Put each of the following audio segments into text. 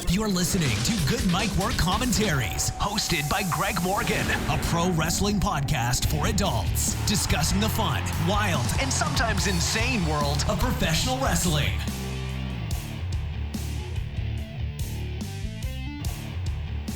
You're listening to Good Mic Work Commentaries, hosted by Greg Morgan, a pro wrestling podcast for adults, discussing the fun, wild, and sometimes insane world of professional wrestling.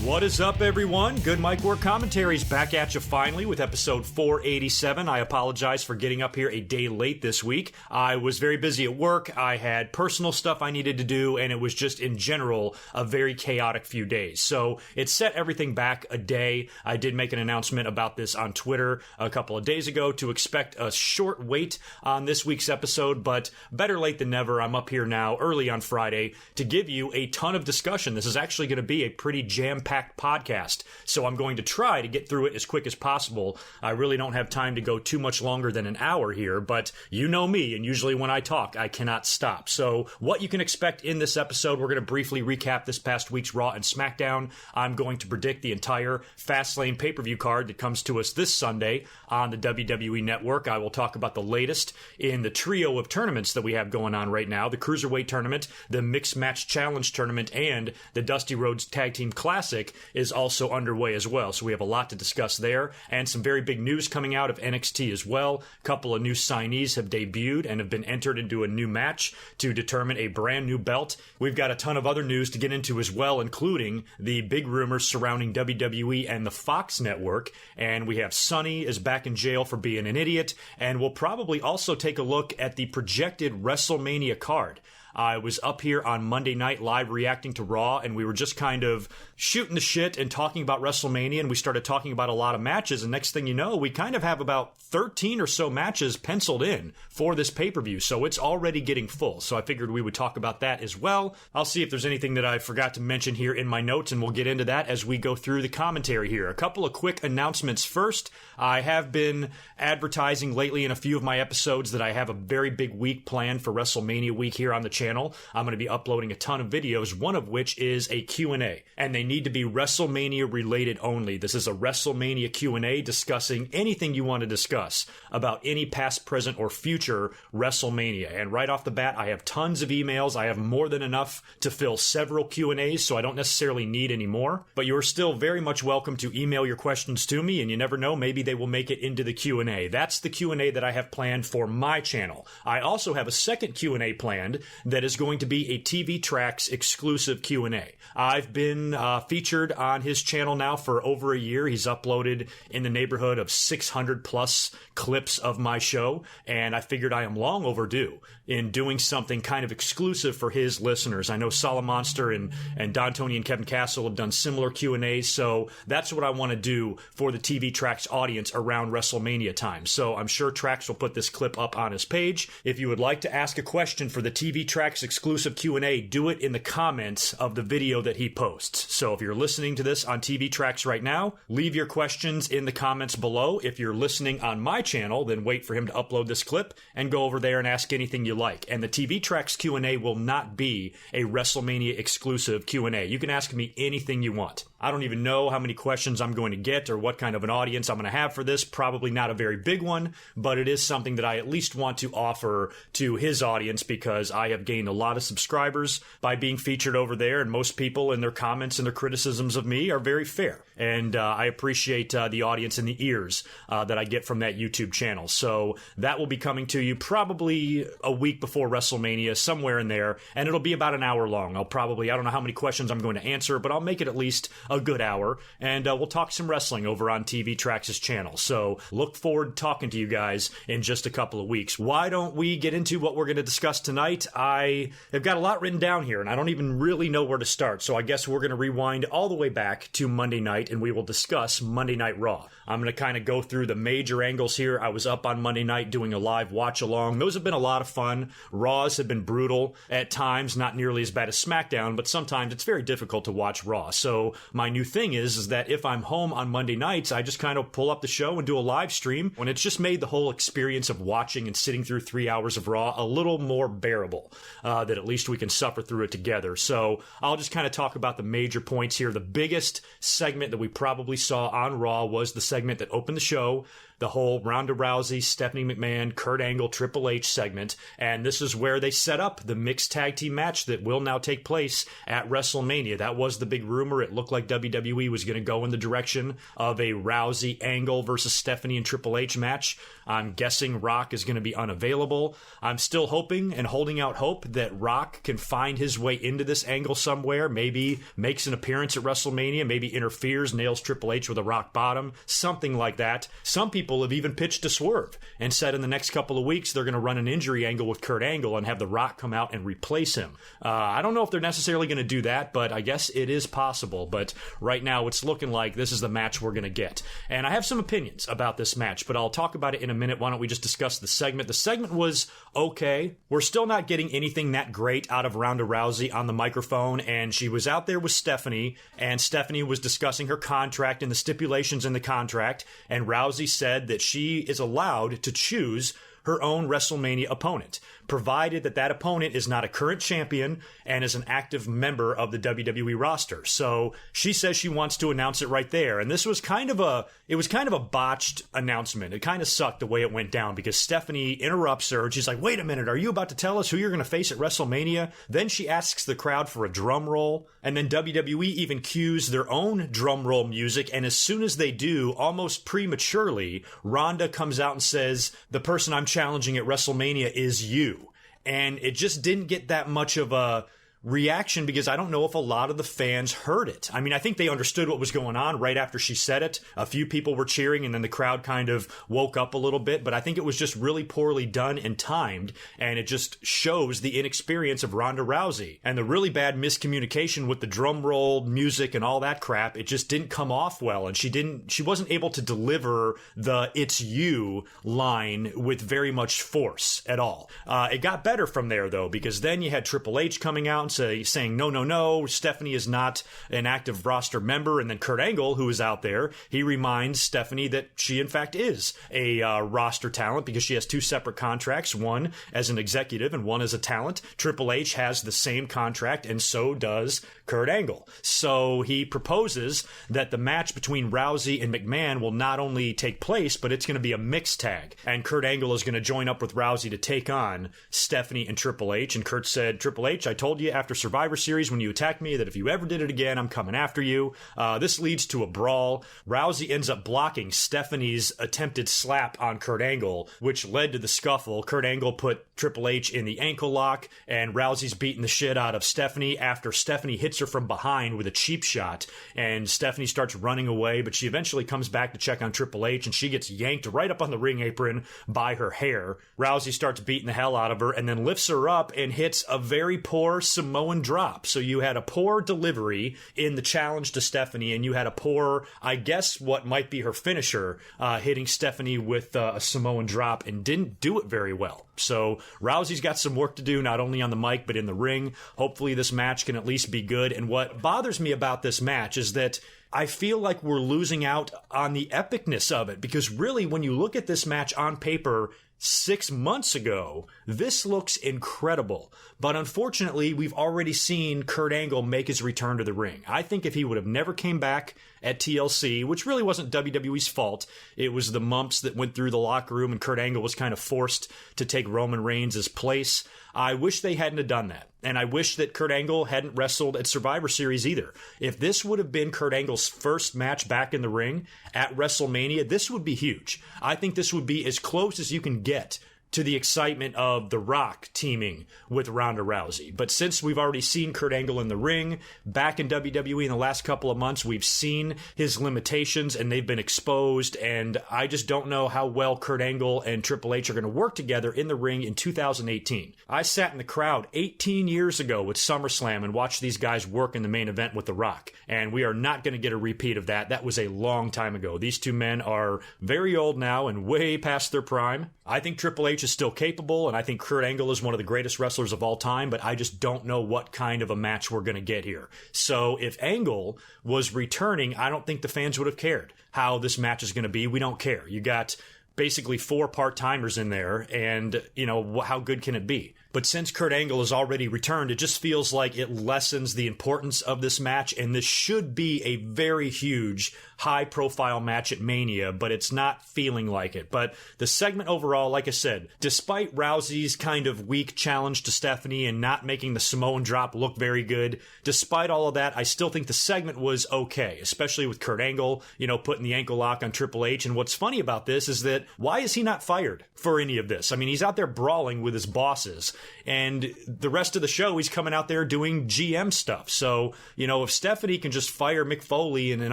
What is up, everyone? Good Mic Work Commentaries back at you finally with episode 487. I apologize for getting up here a day late this week. I was very busy at work. I had personal stuff I needed to do, and it was just in general a very chaotic few days. So it set everything back a day. I did make an announcement about this on Twitter a couple of days ago to expect a short wait on this week's episode, but better late than never. I'm up here now early on Friday to give you a ton of discussion. This is actually going to be a pretty jam-packed podcast, so I'm going to try to get through it as quick as possible. I really don't have time to go too much longer than an hour here, but you know me, and usually when I talk, I cannot stop. So what you can expect in this episode, we're going to briefly recap this past week's Raw and Smackdown. I'm going to predict the entire Fastlane pay-per-view card that comes to us this Sunday on the WWE Network. I will talk about the latest in the trio of tournaments that we have going on right now, the Cruiserweight Tournament, the Mixed Match Challenge Tournament, and the Dusty Rhodes Tag Team Classic is also underway as well. So we have a lot to discuss there, and some very big news coming out of NXT as well. A couple of new signees have debuted and have been entered into a new match to determine a brand new belt. We've got a ton of other news to get into as well, including the big rumors surrounding WWE and the Fox network. And we have Sonny is back in jail for being an idiot, and we'll probably also take a look at the projected WrestleMania card. I was up here on Monday night live reacting to Raw, and we were just kind of shooting the shit and talking about WrestleMania, and we started talking about a lot of matches, and next thing you know, we kind of have about 13 or so matches penciled in for this pay-per-view, so it's already getting full, so I figured we would talk about that as well. I'll see if there's anything that I forgot to mention here in my notes, and we'll get into that as we go through the commentary here. A couple of quick announcements first. I have been advertising lately in a few of my episodes that I have a very big week planned for WrestleMania week here on the channel. I'm going to be uploading a ton of videos, one of which is a Q&A, and they need to be WrestleMania related only. This is a WrestleMania Q&A discussing anything you want to discuss about any past, present, or future WrestleMania. And right off the bat, I have tons of emails. I have more than enough to fill several Q&As, so I don't necessarily need any more. But you're still very much welcome to email your questions to me, and you never know, maybe they will make it into the Q&A. That's the Q&A that I have planned for my channel. I also have a second Q&A planned that is going to be a TVTrax exclusive Q&A. I've been featured on his channel now for over a year. He's uploaded in the neighborhood of 600 plus clips of my show, and I figured I am long overdue in doing something kind of exclusive for his listeners. I know Monster and Don Tony and Kevin Castle have done similar Q&As, so that's what I want to do for the TVTrax audience around WrestleMania time. So I'm sure Trax will put this clip up on his page. If you would like to ask a question for the TVTrax exclusive Q&A, do it in the comments of the video that he posts. So if you're listening to this on TVTrax right now, leave your questions in the comments below. If you're listening on my channel, then wait for him to upload this clip and go over there and ask anything you like. And the TVTrax Q&A will not be a WrestleMania exclusive Q&A. You can ask me anything you want. I don't even know how many questions I'm going to get or what kind of an audience I'm going to have for this. Probably not a very big one, but it is something that I at least want to offer to his audience because I have gained a lot of subscribers by being featured over there, and most people in their comments and their criticisms of me are very fair. And I appreciate the audience and the ears that I get from that YouTube channel. So that will be coming to you probably a week before WrestleMania, somewhere in there, and it'll be about an hour long. I don't know how many questions I'm going to answer, but I'll make it at least a good hour, and we'll talk some wrestling over on TVTrax's channel. So look forward to talking to you guys in just a couple of weeks. Why don't we get into what we're going to discuss tonight? I have got a lot written down here, and I don't even really know where to start, so I guess we're going to rewind all the way back to Monday night, and we will discuss Monday Night Raw. I'm going to kind of go through the major angles here. I was up on Monday night doing a live watch-along. Those have been a lot of fun. Raws have been brutal at times, not nearly as bad as Smackdown, but sometimes it's very difficult to watch Raw. So my new thing is that if I'm home on Monday nights, I just kind of pull up the show and do a live stream, when it's just made the whole experience of watching and sitting through 3 hours of Raw a little more bearable, that at least we can suffer through it together. So I'll just kind of talk about the major points here. The biggest segment that we probably saw on Raw was the segment that opened the show. the whole Ronda Rousey, Stephanie McMahon, Kurt Angle, Triple H segment, and this is where they set up the mixed tag team match that will now take place at WrestleMania. That was the big rumor. It looked like WWE was going to go in the direction of a Rousey Angle versus Stephanie and Triple H match. I'm guessing Rock is going to be unavailable. I'm still hoping and holding out hope that Rock can find his way into this angle somewhere, maybe makes an appearance at WrestleMania, maybe interferes, nails Triple H with a rock bottom, something like that. Some people have even pitched a swerve and said in the next couple of weeks they're going to run an injury angle with Kurt Angle and have The Rock come out and replace him. I don't know if they're necessarily going to do that, but I guess it is possible. But right now it's looking like this is the match we're going to get. And I have some opinions about this match, but I'll talk about it in a minute. Why don't we just discuss the segment? The segment was okay. We're still not getting anything that great out of Ronda Rousey on the microphone, and she was out there with Stephanie, and Stephanie was discussing her contract and the stipulations in the contract, and Rousey said that she is allowed to choose her own WrestleMania opponent, provided that that opponent is not a current champion and is an active member of the WWE roster. So she says she wants to announce it right there. And this was kind of a botched announcement. It kind of sucked the way it went down because Stephanie interrupts her and she's like, wait a minute, are you about to tell us who you're going to face at WrestleMania? Then she asks the crowd for a drum roll, and then WWE even cues their own drum roll music. And as soon as they do, almost prematurely, Ronda comes out and says, the person I'm challenging at WrestleMania is you. And it just didn't get that much of a reaction because I don't know if a lot of the fans heard it. I mean, I think they understood what was going on right after she said it. A few people were cheering and then the crowd kind of woke up a little bit, but I think it was just really poorly done and timed, and it just shows the inexperience of Ronda Rousey and the really bad miscommunication with the drum roll music and all that crap. It just didn't come off well, and she wasn't able to deliver the "it's you" line with very much force at all. It got better from there though, because then you had Triple H coming out saying, no, Stephanie is not an active roster member. And then Kurt Angle, who is out there, he reminds Stephanie that she, in fact, is a roster talent because she has two separate contracts, one as an executive and one as a talent. Triple H has the same contract, and so does Kurt Angle. So he proposes that the match between Rousey and McMahon will not only take place, but it's going to be a mixed tag. And Kurt Angle is going to join up with Rousey to take on Stephanie and Triple H. And Kurt said, Triple H, I told you after Survivor Series when you attacked me that if you ever did it again, I'm coming after you. This leads to a brawl. Rousey ends up blocking Stephanie's attempted slap on Kurt Angle, which led to the scuffle. Kurt Angle put Triple H in the ankle lock, and Rousey's beating the shit out of Stephanie after Stephanie hits her from behind with a cheap shot, and Stephanie starts running away, but she eventually comes back to check on Triple H, and she gets yanked right up on the ring apron by her hair. Rousey starts beating the hell out of her and then lifts her up and hits a very poor Samoan drop. So you had a poor delivery in the challenge to Stephanie, and you had a poor, I guess what might be her finisher, hitting Stephanie with a Samoan drop, and didn't do it very well. So Rousey's got some work to do, not only on the mic, but in the ring. Hopefully this match can at least be good. And what bothers me about this match is that I feel like we're losing out on the epicness of it, because really when you look at this match on paper 6 months ago, this looks incredible. But unfortunately, we've already seen Kurt Angle make his return to the ring. I think if he would have never came back at TLC, which really wasn't WWE's fault, it was the mumps that went through the locker room and Kurt Angle was kind of forced to take Roman Reigns' place. I wish they hadn't have done that. And I wish that Kurt Angle hadn't wrestled at Survivor Series either. If this would have been Kurt Angle's first match back in the ring at WrestleMania, this would be huge. I think this would be as close as you can get to the excitement of The Rock teaming with Ronda Rousey. But since we've already seen Kurt Angle in the ring, back in WWE in the last couple of months, we've seen his limitations and they've been exposed, and I just don't know how well Kurt Angle and Triple H are going to work together in the ring in 2018. I sat in the crowd 18 years ago with SummerSlam and watched these guys work in the main event with The Rock, and we are not going to get a repeat of that. That was a long time ago. These two men are very old now and way past their prime. I think Triple H is still capable, and I think Kurt Angle is one of the greatest wrestlers of all time, but I just don't know what kind of a match we're going to get here. So if Angle was returning, I don't think the fans would have cared how this match is going to be. We don't care. You got basically 4 part-timers in there, and, you know, how good can it be? But since Kurt Angle has already returned, it just feels like it lessens the importance of this match, and this should be a very huge, high-profile match at Mania, but it's not feeling like it. But the segment overall, like I said, despite Rousey's kind of weak challenge to Stephanie and not making the Samoan drop look very good, despite all of that, I still think the segment was okay, especially with Kurt Angle, putting the ankle lock on Triple H. And what's funny about this is that why is he not fired for any of this? I mean, he's out there brawling with his bosses, and the rest of the show, he's coming out there doing GM stuff. So, if Stephanie can just fire Mick Foley and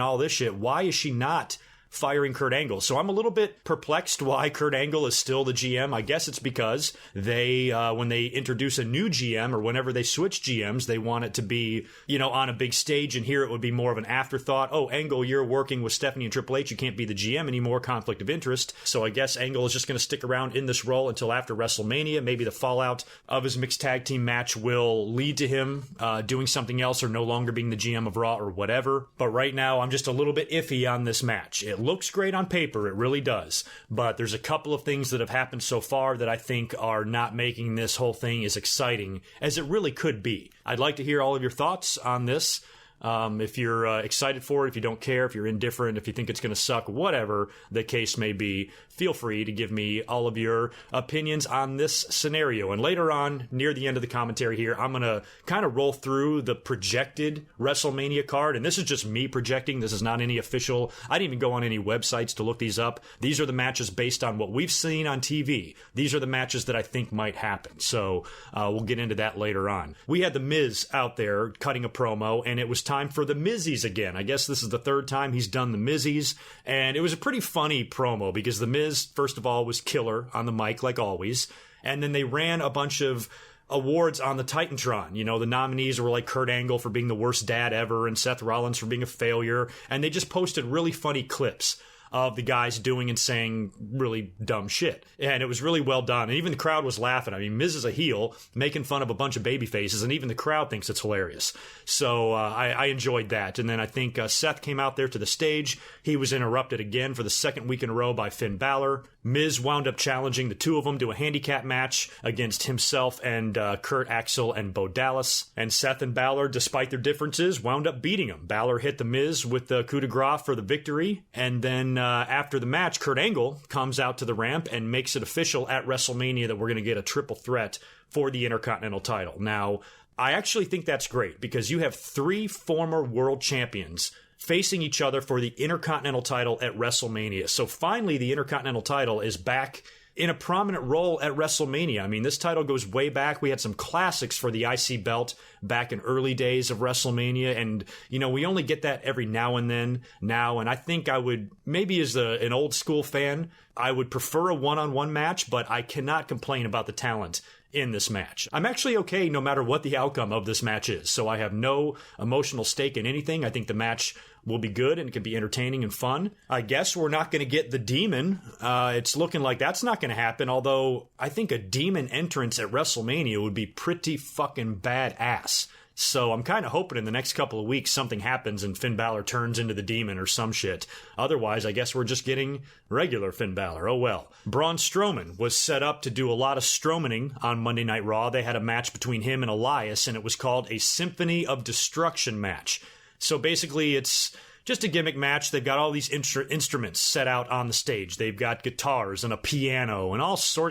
all this shit, why is she not firing Kurt Angle? So I'm a little bit perplexed why Kurt Angle is still the GM. I guess it's because they, when they introduce a new GM or whenever they switch GMs, they want it to be, on a big stage, and here it would be more of an afterthought. Oh, Angle, you're working with Stephanie and Triple H. You can't be the GM anymore. Conflict of interest. So I guess Angle is just going to stick around in this role until after WrestleMania. Maybe the fallout of his mixed tag team match will lead to him doing something else or no longer being the GM of Raw or whatever. But right now, I'm just a little bit iffy on this match. It looks great on paper, it really does, but there's a couple of things that have happened so far that I think are not making this whole thing as exciting as it really could be. I'd like to hear all of your thoughts on this. If you're excited for it, if you don't care, if you're indifferent, if you think it's going to suck, whatever the case may be, feel free to give me all of your opinions on this scenario. And later on, near the end of the commentary here, I'm going to kind of roll through the projected WrestleMania card. And this is just me projecting. This is not any official. I didn't even go on any websites to look these up. These are the matches based on what we've seen on TV. These are the matches that I think might happen. So we'll get into that later on. We had The Miz out there cutting a promo, and it was time for the Mizzies again. I guess this is the third time he's done the Mizzies, and it was a pretty funny promo because the Miz, first of all, was killer on the mic like always, and then they ran a bunch of awards on the Titantron. The nominees were like Kurt Angle for being the worst dad ever and Seth Rollins for being a failure, and they just posted really funny clips of the guys doing and saying really dumb shit. And it was really well done. And even the crowd was laughing. I mean, Miz is a heel making fun of a bunch of baby faces, and even the crowd thinks it's hilarious. So I enjoyed that. And then I think Seth came out there to the stage. He was interrupted again for the second week in a row by Finn Balor. Miz wound up challenging the two of them to a handicap match against himself and Kurt Axel and Bo Dallas. And Seth and Balor, despite their differences, wound up beating him. Balor hit the Miz with the coup de grace for the victory. And then after the match, Kurt Angle comes out to the ramp and makes it official at WrestleMania that we're going to get a triple threat for the Intercontinental title. Now, I actually think that's great because you have three former world champions facing each other for the Intercontinental title at WrestleMania. So finally, the Intercontinental title is back in a prominent role at WrestleMania. I mean, this title goes way back. We had some classics for the IC belt back in early days of WrestleMania, and, we only get that every now and then now, and I think I would, maybe as an old school fan, I would prefer a one-on-one match, but I cannot complain about the talent in this match. I'm actually okay no matter what the outcome of this match is, so I have no emotional stake in anything. I think the match will be good and it can be entertaining and fun. I guess we're not going to get the Demon. It's looking like that's not going to happen, although I think a Demon entrance at WrestleMania would be pretty fucking badass. So I'm kind of hoping in the next couple of weeks something happens and Finn Balor turns into the Demon or some shit. Otherwise, I guess we're just getting regular Finn Balor. Oh well. Braun Strowman was set up to do a lot of Strowmaning on Monday Night Raw. They had a match between him and Elias, and it was called a Symphony of Destruction match. So basically, it's just a gimmick match. They've got all these instruments set out on the stage. They've got guitars and a piano and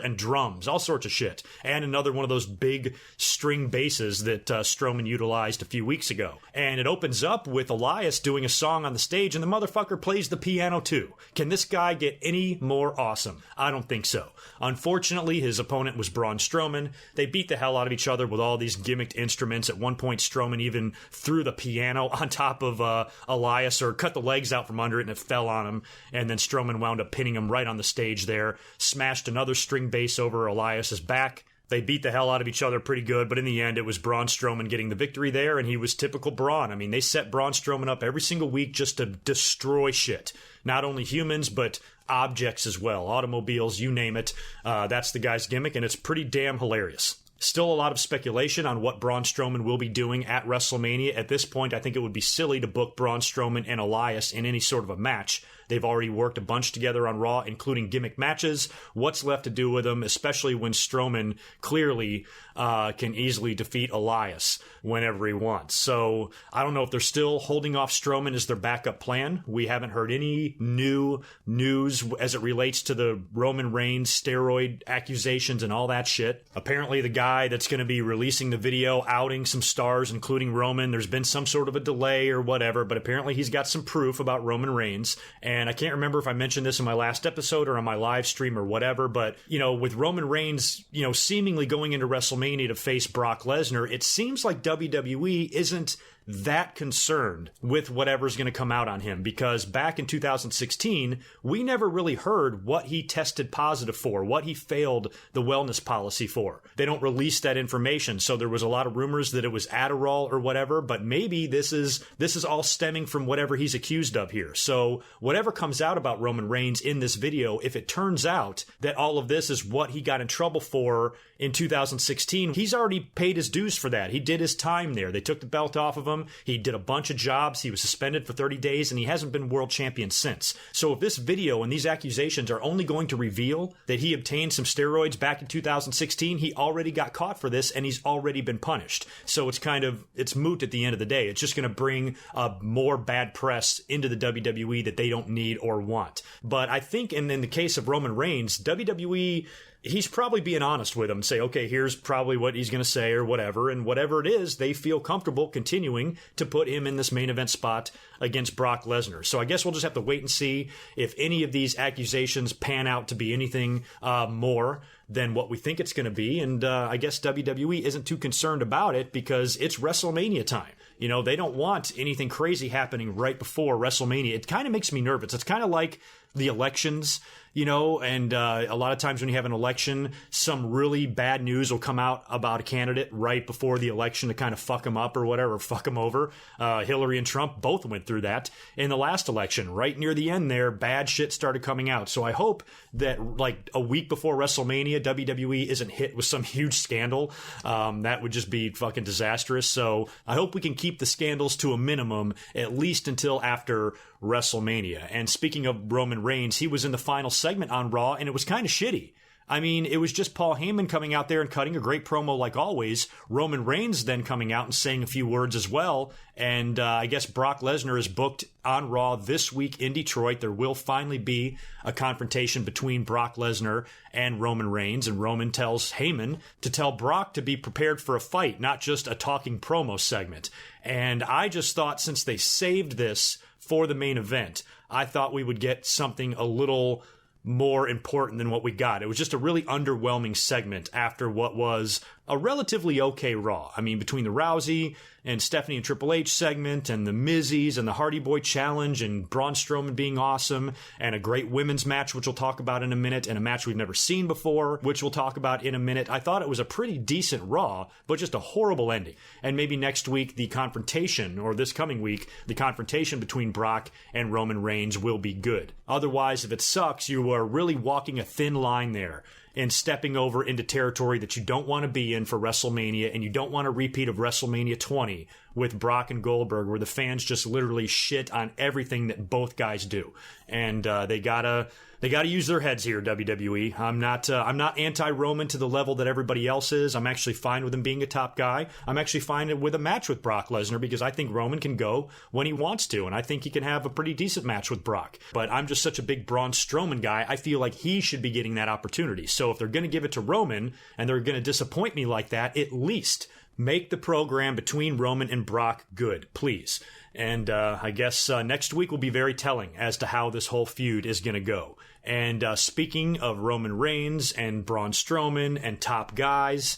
and drums, all sorts of shit. And another one of those big string basses that Strowman utilized a few weeks ago. And it opens up with Elias doing a song on the stage, and the motherfucker plays the piano too. Can this guy get any more awesome? I don't think so. Unfortunately, his opponent was Braun Strowman. They beat the hell out of each other with all these gimmicked instruments. At one point, Strowman even threw the piano on top of Elias, or cut the legs out from under it, and it fell on him. And then Strowman wound up pinning him right on the stage there, smashed another string bass over Elias's back. They beat the hell out of each other pretty good, but in the end, it was Braun Strowman getting the victory there, and he was typical Braun. I mean, they set Braun Strowman up every single week just to destroy shit. Not only humans, but objects as well. Automobiles, you name it. That's the guy's gimmick, and it's pretty damn hilarious. Still a lot of speculation on what Braun Strowman will be doing at WrestleMania. At this point, I think it would be silly to book Braun Strowman and Elias in any sort of a match. They've already worked a bunch together on Raw, including gimmick matches. What's left to do with them, especially when Strowman clearly can easily defeat Elias whenever he wants. So I don't know if they're still holding off Strowman as their backup plan. We haven't heard any new news as it relates to the Roman Reigns steroid accusations and all that shit. Apparently the guy that's going to be releasing the video outing some stars, including Roman, there's been some sort of a delay or whatever, but apparently he's got some proof about Roman Reigns. And I can't remember if I mentioned this in my last episode or on my live stream or whatever, but, with Roman Reigns, seemingly going into WrestleMania to face Brock Lesnar, it seems like WWE isn't that concerned with whatever's going to come out on him, because back in 2016, we never really heard what he tested positive for, what he failed the wellness policy for. They don't release that information, so there was a lot of rumors that it was Adderall or whatever, but maybe this is all stemming from whatever he's accused of here. So whatever comes out about Roman Reigns in this video, if it turns out that all of this is what he got in trouble for in 2016, he's already paid his dues for that. He did his time there. They took the belt off of him. He did a bunch of jobs. He was suspended for 30 days, and he hasn't been world champion since. So if this video and these accusations are only going to reveal that he obtained some steroids back in 2016, he already got caught for this, and he's already been punished. So it's moot at the end of the day. It's just going to bring more bad press into the WWE that they don't need or want. But I think in the case of Roman Reigns, WWE, he's probably being honest with them and say, okay, here's probably what he's going to say or whatever. And whatever it is, they feel comfortable continuing to put him in this main event spot against Brock Lesnar. So I guess we'll just have to wait and see if any of these accusations pan out to be anything more than what we think it's going to be. And I guess WWE isn't too concerned about it because it's WrestleMania time. They don't want anything crazy happening right before WrestleMania. It kind of makes me nervous. It's kind of like the elections, and a lot of times when you have an election, some really bad news will come out about a candidate right before the election to kind of fuck them up or whatever, fuck them over. Hillary and Trump both went through that in the last election. Right near the end there, bad shit started coming out. So I hope that like a week before WrestleMania, WWE isn't hit with some huge scandal. That would just be fucking disastrous. So I hope we can keep the scandals to a minimum, at least until after WrestleMania. And speaking of Roman Reigns, he was in the final segment on Raw, and it was kind of shitty. I mean, it was just Paul Heyman coming out there and cutting a great promo like always. Roman Reigns then coming out and saying a few words as well. And I guess Brock Lesnar is booked on Raw this week in Detroit. There will finally be a confrontation between Brock Lesnar and Roman Reigns. And Roman tells Heyman to tell Brock to be prepared for a fight, not just a talking promo segment. And I just thought since they saved this for the main event, I thought we would get something a little more important than what we got. It was just a really underwhelming segment after what was a relatively okay Raw. I mean, between the Rousey and Stephanie and Triple H segment and the Mizzies and the Hardy Boy Challenge and Braun Strowman being awesome and a great women's match, which we'll talk about in a minute, and a match we've never seen before, which we'll talk about in a minute. I thought it was a pretty decent Raw, but just a horrible ending. And maybe next week, the confrontation, or this coming week, the confrontation between Brock and Roman Reigns will be good. Otherwise, if it sucks, you are really walking a thin line there and stepping over into territory that you don't want to be in for WrestleMania, and you don't want a repeat of WrestleMania 20 with Brock and Goldberg, where the fans just literally shit on everything that both guys do. And they gotta use their heads here, WWE. I'm not anti-Roman to the level that everybody else is. I'm actually fine with him being a top guy. I'm actually fine with a match with Brock Lesnar because I think Roman can go when he wants to, and I think he can have a pretty decent match with Brock. But I'm just such a big Braun Strowman guy, I feel like he should be getting that opportunity. So if they're going to give it to Roman, and they're going to disappoint me like that, at least make the program between Roman and Brock good, please. And I guess next week will be very telling as to how this whole feud is going to go. And speaking of Roman Reigns and Braun Strowman and top guys,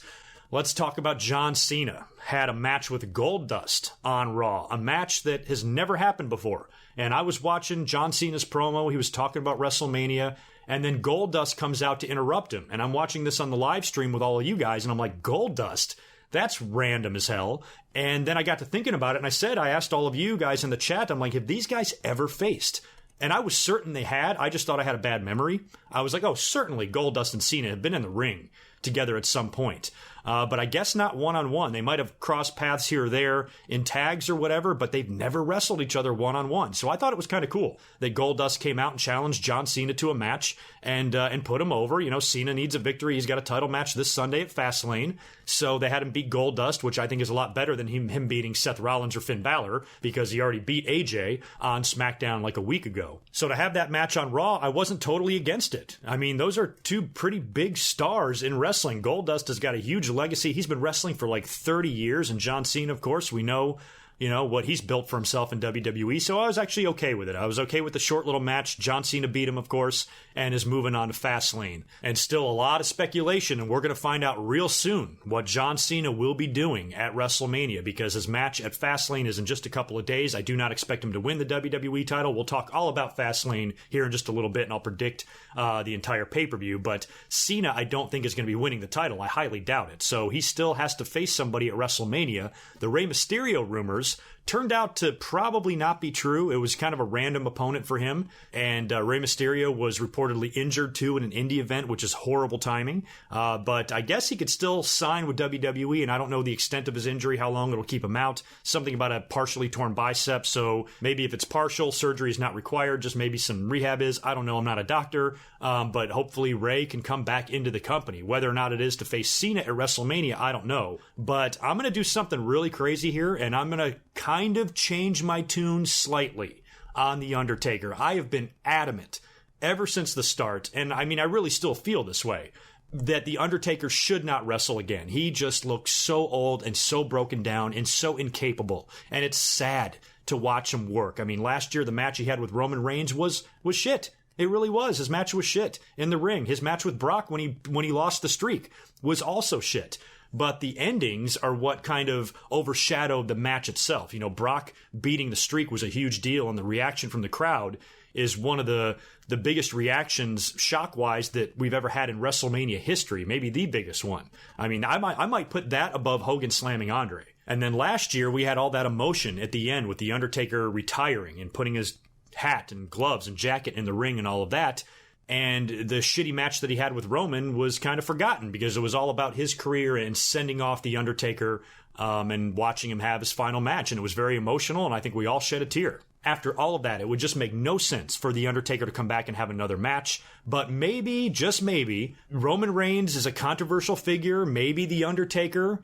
let's talk about John Cena. Had a match with Goldust on Raw, a match that has never happened before. And I was watching John Cena's promo. He was talking about WrestleMania, and then Goldust comes out to interrupt him. And I'm watching this on the live stream with all of you guys, and I'm like, Goldust? That's random as hell. And then I got to thinking about it, and I asked all of you guys in the chat, I'm like, have these guys ever faced? And I was certain they had. I just thought I had a bad memory. I was like, oh, certainly Goldust and Cena have been in the ring together at some point. But I guess not one-on-one. They might have crossed paths here or there in tags or whatever, but they've never wrestled each other one-on-one. So I thought it was kind of cool that Goldust came out and challenged John Cena to a match and put him over. You know, Cena needs a victory. He's got a title match this Sunday at Fastlane. So they had him beat Goldust, which I think is a lot better than him beating Seth Rollins or Finn Balor, because he already beat AJ on SmackDown like a week ago. So to have that match on Raw, I wasn't totally against it. I mean, those are two pretty big stars in wrestling. Goldust has got a huge legacy. He's been wrestling for like 30 years, and John Cena, of course, we know, you know, what he's built for himself in WWE, so I was actually okay with it. I was okay with the short little match. John Cena beat him, of course, and is moving on to Fastlane. And still a lot of speculation, and we're going to find out real soon what John Cena will be doing at WrestleMania, because his match at Fastlane is in just a couple of days. I do not expect him to win the WWE title. We'll talk all about Fastlane here in just a little bit, and I'll predict the entire pay-per-view. But Cena, I don't think, is going to be winning the title. I highly doubt it. So he still has to face somebody at WrestleMania. The Rey Mysterio rumors turned out to probably not be true. It was kind of a random opponent for him, and Rey Mysterio was reportedly injured too in an indie event, which is horrible timing. But I guess he could still sign with WWE, and I don't know the extent of his injury, how long it'll keep him out. Something about a partially torn bicep, so maybe if it's partial, surgery is not required, just maybe some rehab is. I don't know, I'm not a doctor, but hopefully Rey can come back into the company. Whether or not it is to face Cena at WrestleMania, I don't know. But I'm going to do something really crazy here, and I'm going to kind of change my tune slightly on The Undertaker. I have been adamant ever since the start, and I mean, I really still feel this way, that The Undertaker should not wrestle again. He just looks so old and so broken down and so incapable, and it's sad to watch him work. I mean, last year the match he had with Roman Reigns was shit. It really was. His match was shit in the ring. His match with Brock when he lost the streak was also shit. But the endings are what kind of overshadowed the match itself. You know, Brock beating the streak was a huge deal, and the reaction from the crowd is one of the biggest reactions, shock-wise, that we've ever had in WrestleMania history, maybe the biggest one. I mean, I might put that above Hogan slamming Andre. And then last year, we had all that emotion at the end with The Undertaker retiring and putting his hat and gloves and jacket in the ring and all of that. And the shitty match that he had with Roman was kind of forgotten because it was all about his career and sending off The Undertaker and watching him have his final match. And it was very emotional, and I think we all shed a tear. After all of that, it would just make no sense for The Undertaker to come back and have another match. But maybe, just maybe, Roman Reigns is a controversial figure. Maybe The Undertaker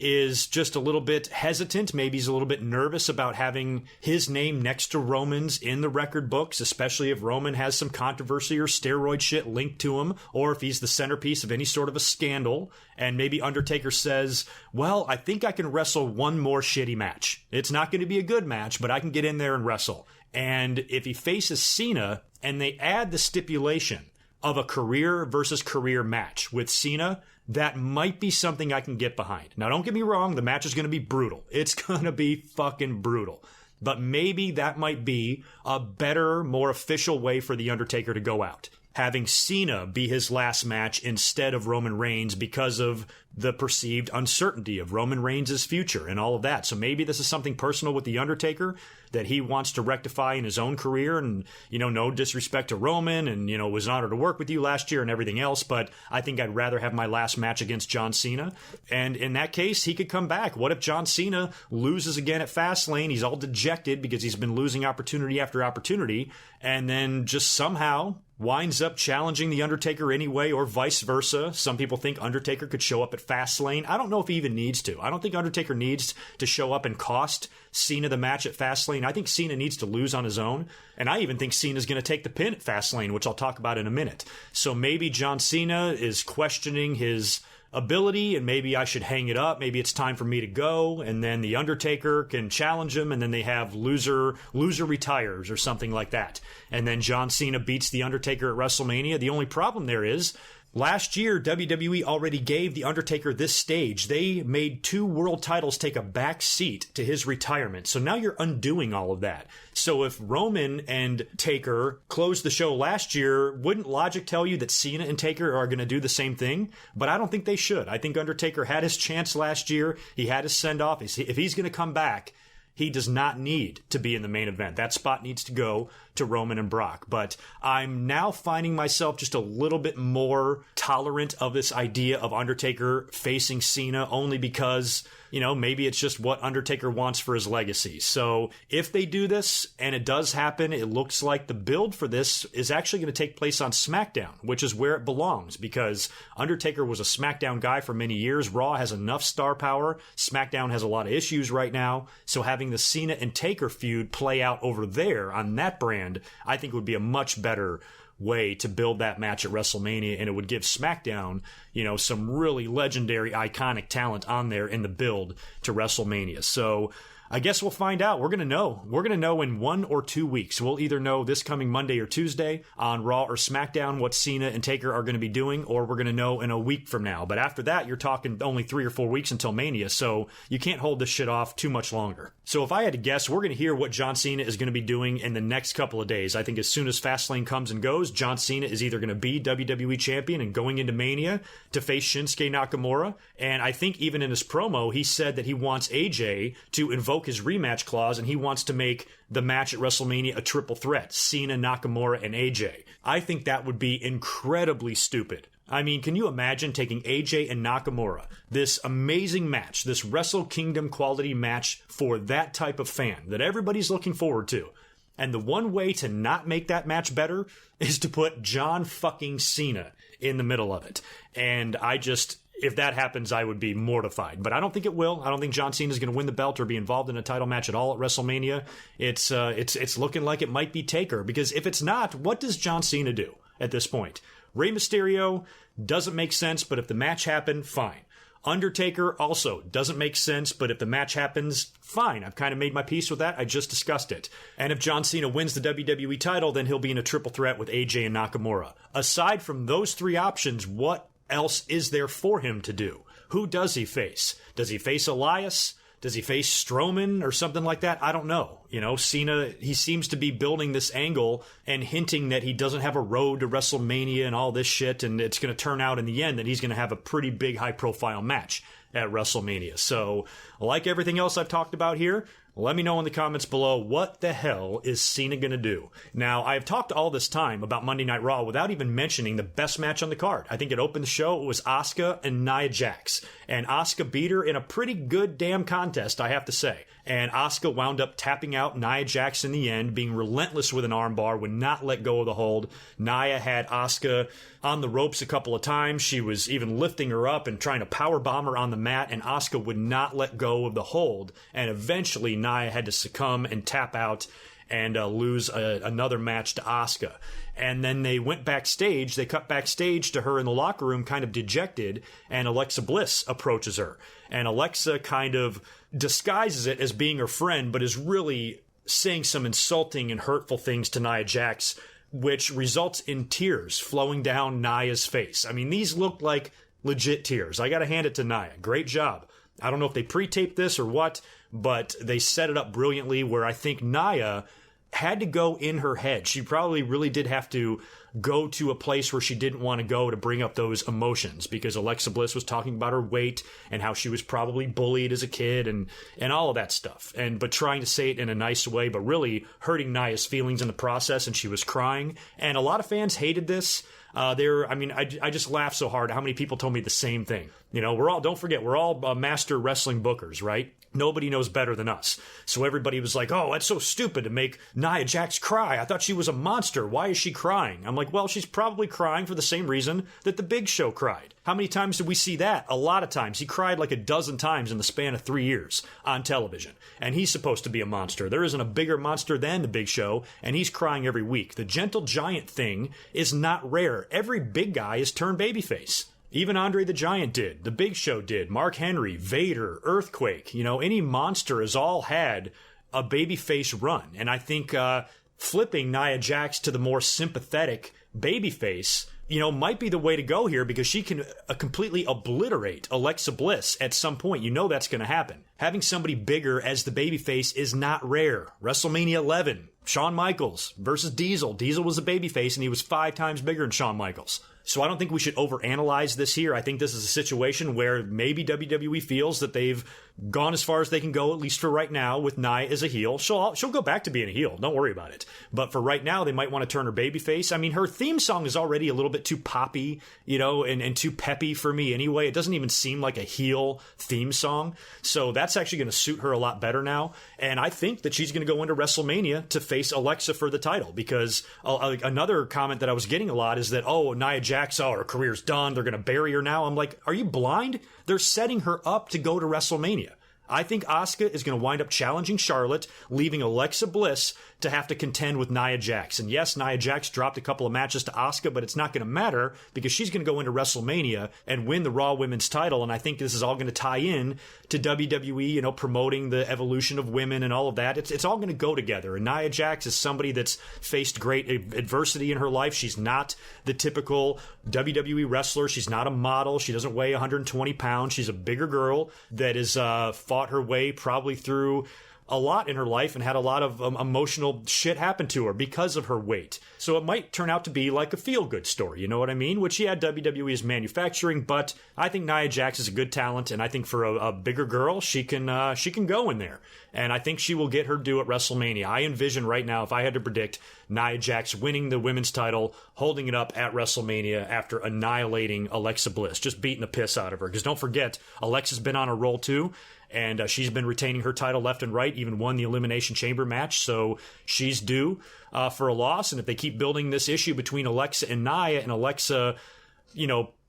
is just a little bit hesitant. Maybe he's a little bit nervous about having his name next to Roman's in the record books, especially if Roman has some controversy or steroid shit linked to him, or if he's the centerpiece of any sort of a scandal. And maybe Undertaker says, well, I think I can wrestle one more shitty match. It's not going to be a good match, but I can get in there and wrestle. And if he faces Cena and they add the stipulation of a career versus career match with Cena, that might be something I can get behind. Now, don't get me wrong, the match is going to be brutal. It's going to be fucking brutal. But maybe that might be a better, more official way for The Undertaker to go out. Having Cena be his last match instead of Roman Reigns because of the perceived uncertainty of Roman Reigns' future and all of that. So maybe this is something personal with The Undertaker that he wants to rectify in his own career. And, you know, no disrespect to Roman, and, you know, it was an honor to work with you last year and everything else, but I think I'd rather have my last match against John Cena. And in that case, he could come back. What if John Cena loses again at Fastlane? He's all dejected because he's been losing opportunity after opportunity, and then just somehow winds up challenging The Undertaker anyway, or vice versa. Some people think Undertaker could show up at Fastlane. I don't know if he even needs to. I don't think Undertaker needs to show up and cost Cena the match at Fastlane. I think Cena needs to lose on his own. And I even think Cena's going to take the pin at Fastlane, which I'll talk about in a minute. So maybe John Cena is questioning his ability, and maybe I should hang it up. Maybe it's time for me to go, and then The Undertaker can challenge him, and then they have loser retires or something like that. And then John Cena beats The Undertaker at WrestleMania. The only problem there is, last year, WWE already gave The Undertaker this stage. They made 2 world titles take a back seat to his retirement. So now you're undoing all of that. So if Roman and Taker closed the show last year, wouldn't logic tell you that Cena and Taker are going to do the same thing? But I don't think they should. I think Undertaker had his chance last year. He had his send-off. If he's going to come back, he does not need to be in the main event. That spot needs to go to Roman and Brock. But I'm now finding myself just a little bit more tolerant of this idea of Undertaker facing Cena, only because, maybe it's just what Undertaker wants for his legacy. So if they do this and it does happen, it looks like the build for this is actually going to take place on SmackDown, which is where it belongs, because Undertaker was a SmackDown guy for many years. Raw has enough star power. SmackDown has a lot of issues right now. So having the Cena and Taker feud play out over there on that brand, I think would be a much better way to build that match at WrestleMania, and it would give SmackDown, some really legendary, iconic talent on there in the build to WrestleMania. So I guess we'll find out. We're going to know. We're going to know in 1 or 2 weeks. We'll either know this coming Monday or Tuesday on Raw or SmackDown what Cena and Taker are going to be doing, or we're going to know in a week from now. But after that, you're talking only 3 or 4 weeks until Mania, so you can't hold this shit off too much longer. So if I had to guess, we're going to hear what John Cena is going to be doing in the next couple of days. I think as soon as Fastlane comes and goes, John Cena is either going to be WWE Champion and going into Mania to face Shinsuke Nakamura. And I think even in his promo, he said that he wants AJ to invoke his rematch clause, and he wants to make the match at WrestleMania a triple threat, Cena, Nakamura, and AJ. I think that would be incredibly stupid. I mean, can you imagine taking AJ and Nakamura, this amazing match, this Wrestle Kingdom quality match for that type of fan that everybody's looking forward to, and the one way to not make that match better is to put John fucking Cena in the middle of it. And if that happens, I would be mortified. But I don't think it will. I don't think John Cena is going to win the belt or be involved in a title match at all at WrestleMania. It's looking like it might be Taker, because if it's not, what does John Cena do at this point? Rey Mysterio doesn't make sense, but if the match happened, fine. Undertaker also doesn't make sense, but if the match happens, fine. I've kind of made my peace with that. I just discussed it. And if John Cena wins the WWE title, then he'll be in a triple threat with AJ and Nakamura. Aside from those 3 options, what else is there for him to do? Who does he face? Does he face Elias? Does he face Strowman or something like that? I don't know. Cena, he seems to be building this angle and hinting that he doesn't have a road to WrestleMania and all this shit, and it's going to turn out in the end that he's going to have a pretty big high-profile match at WrestleMania. So, like everything else I've talked about here, let me know in the comments below, what the hell is Cena going to do? Now, I've talked all this time about Monday Night Raw without even mentioning the best match on the card. I think it opened the show. It was Asuka and Nia Jax. And Asuka beat her in a pretty good damn contest, I have to say. And Asuka wound up tapping out Nia Jax in the end, being relentless with an armbar, would not let go of the hold. Nia had Asuka on the ropes a couple of times. She was even lifting her up and trying to powerbomb her on the mat, and Asuka would not let go of the hold. And eventually, Nia had to succumb and tap out and lose another match to Asuka. And then they went backstage. They cut backstage to her in the locker room, kind of dejected, and Alexa Bliss approaches her. And Alexa kind of disguises it as being her friend, but is really saying some insulting and hurtful things to Nia Jax, which results in tears flowing down Nia's face. I mean, these look like legit tears. I gotta hand it to Nia. Great job. I don't know if they pre-taped this or what, but they set it up brilliantly, where I think Nia had to go in her head. She probably really did have to go to a place where she didn't want to go to bring up those emotions, because Alexa Bliss was talking about her weight and how she was probably bullied as a kid and all of that stuff. But trying to say it in a nice way, but really hurting Nia's feelings in the process, and she was crying. And a lot of fans hated this. I just laugh so hard how many people told me the same thing. Don't forget, we're all master wrestling bookers, right? Nobody knows better than us. So everybody was like, oh, that's so stupid to make Nia Jax cry. I thought she was a monster. Why is she crying? I'm like, well, she's probably crying for the same reason that the Big Show cried. How many times did we see that? A lot of times. He cried like a dozen times in the span of 3 years on television. And he's supposed to be a monster. There isn't a bigger monster than the Big Show, and he's crying every week. The gentle giant thing is not rare. Every big guy is turned babyface. Even Andre the Giant did. The Big Show did. Mark Henry, Vader, Earthquake. Any monster has all had a babyface run. And I think flipping Nia Jax to the more sympathetic babyface, might be the way to go here, because she can completely obliterate Alexa Bliss at some point. That's going to happen. Having somebody bigger as the babyface is not rare. WrestleMania 11, Shawn Michaels versus Diesel. Diesel was a babyface, and he was 5 times bigger than Shawn Michaels. So I don't think we should overanalyze this here. I think this is a situation where maybe WWE feels that they've gone as far as they can go, at least for right now, with Nia as a heel. She'll go back to being a heel. Don't worry about it. But for right now, they might want to turn her babyface. I mean, her theme song is already a little bit too poppy, and too peppy for me anyway. It doesn't even seem like a heel theme song. So that's actually going to suit her a lot better now. And I think that she's going to go into WrestleMania to face Alexa for the title, because another comment that I was getting a lot is that, Nia Jax, her career's done. They're going to bury her now. I'm like, are you blind? They're setting her up to go to WrestleMania. I think Asuka is going to wind up challenging Charlotte, leaving Alexa Bliss to have to contend with Nia Jax. And yes, Nia Jax dropped a couple of matches to Asuka, but it's not going to matter because she's going to go into WrestleMania and win the Raw Women's title. And I think this is all going to tie in to WWE, promoting the evolution of women and all of that. It's all going to go together. And Nia Jax is somebody that's faced great adversity in her life. She's not the typical WWE wrestler. She's not a model. She doesn't weigh 120 pounds. She's a bigger girl that has fought her way probably through a lot in her life and had a lot of emotional shit happen to her because of her weight. So it might turn out to be like a feel-good story, you know what I mean? Which, yeah, WWE is manufacturing, but I think Nia Jax is a good talent, and I think for a bigger girl, she can go in there. And I think she will get her due at WrestleMania. I envision right now, if I had to predict, Nia Jax winning the women's title, holding it up at WrestleMania after annihilating Alexa Bliss, just beating the piss out of her. Because don't forget, Alexa's been on a roll too, and she's been retaining her title left and right, even won the Elimination Chamber match, so she's due for a loss. And if they keep building this issue between Alexa and Nia, and Alexa,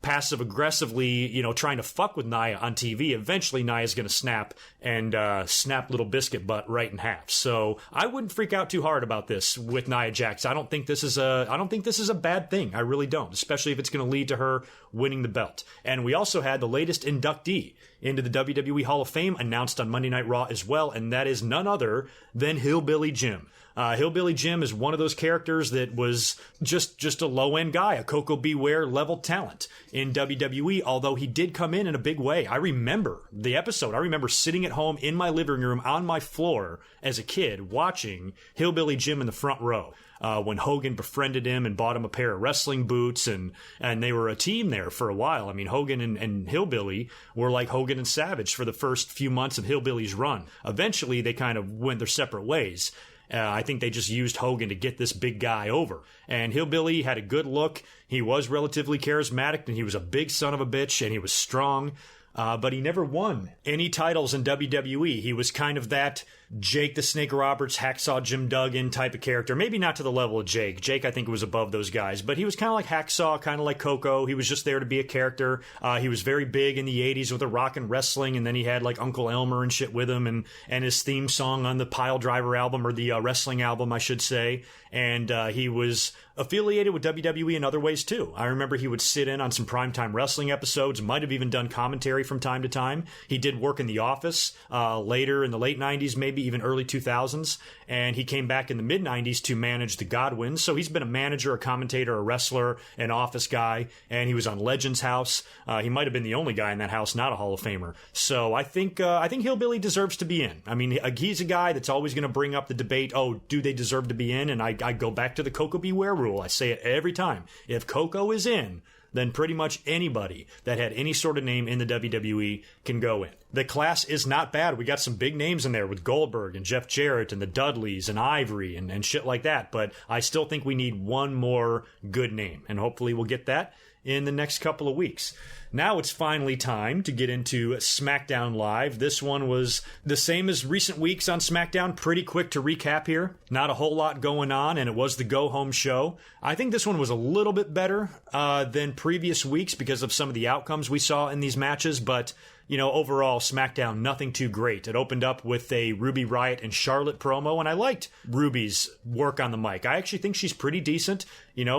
passive-aggressively, trying to fuck with Nia on TV, eventually Nia's going to snap and snap Little Biscuit butt right in half. So I wouldn't freak out too hard about this with Nia Jax. I don't think this is a bad thing. I really don't, especially if it's going to lead to her winning the belt. And we also had the latest inductee into the WWE Hall of Fame announced on Monday Night Raw as well, and that is none other than Hillbilly Jim. Hillbilly Jim is one of those characters that was just a low-end guy, a Coco Beware level talent in WWE, although he did come in a big way. I remember the episode. I remember sitting at home in my living room on my floor as a kid watching Hillbilly Jim in the front row. When Hogan befriended him and bought him a pair of wrestling boots, and they were a team there for a while. I mean, Hogan and Hillbilly were like Hogan and Savage for the first few months of Hillbilly's run. Eventually, they kind of went their separate ways. I think they just used Hogan to get this big guy over. And Hillbilly had a good look. He was relatively charismatic, and he was a big son of a bitch, and he was strong. But he never won any titles in WWE. He was kind of that Jake the Snake Roberts, Hacksaw Jim Duggan type of character. Maybe not to the level of Jake. Jake, I think, was above those guys. But he was kind of like Hacksaw, kind of like Coco. He was just there to be a character. He was very big in the 80s with the rock and wrestling. And then he had like Uncle Elmer and shit with him. And his theme song on the Pile Driver album, or the wrestling album, I should say. And he was affiliated with WWE in other ways too. I remember he would sit in on some primetime wrestling episodes, might have even done commentary from time to time. He did work in The Office later in the late 90s, maybe even early 2000s, and he came back in the mid-90s to manage the Godwins. So he's been a manager, a commentator, a wrestler, an office guy, and he was on Legends House. He might have been the only guy in that house not a Hall of Famer. So I think Hillbilly deserves to be in. I mean, he's a guy that's always going to bring up the debate, do they deserve to be in? And I go back to the Coco Beware rule. I say it every time. If Coco is in, then pretty much anybody that had any sort of name in the WWE can go in. The class is not bad. We got some big names in there with Goldberg and Jeff Jarrett and the Dudleys and Ivory and shit like that, but I still think we need one more good name, and hopefully we'll get that in the next couple of weeks. Now it's finally time to get into Smackdown Live. This one was the same as recent weeks on Smackdown. Pretty quick to recap here. Not a whole lot going on, and it was the go-home show. I think this one was a little bit better than previous weeks because of some of the outcomes we saw in these matches, but overall, SmackDown, nothing too great. It opened up with a Ruby Riott and Charlotte promo, and I liked Ruby's work on the mic. I actually think she's pretty decent.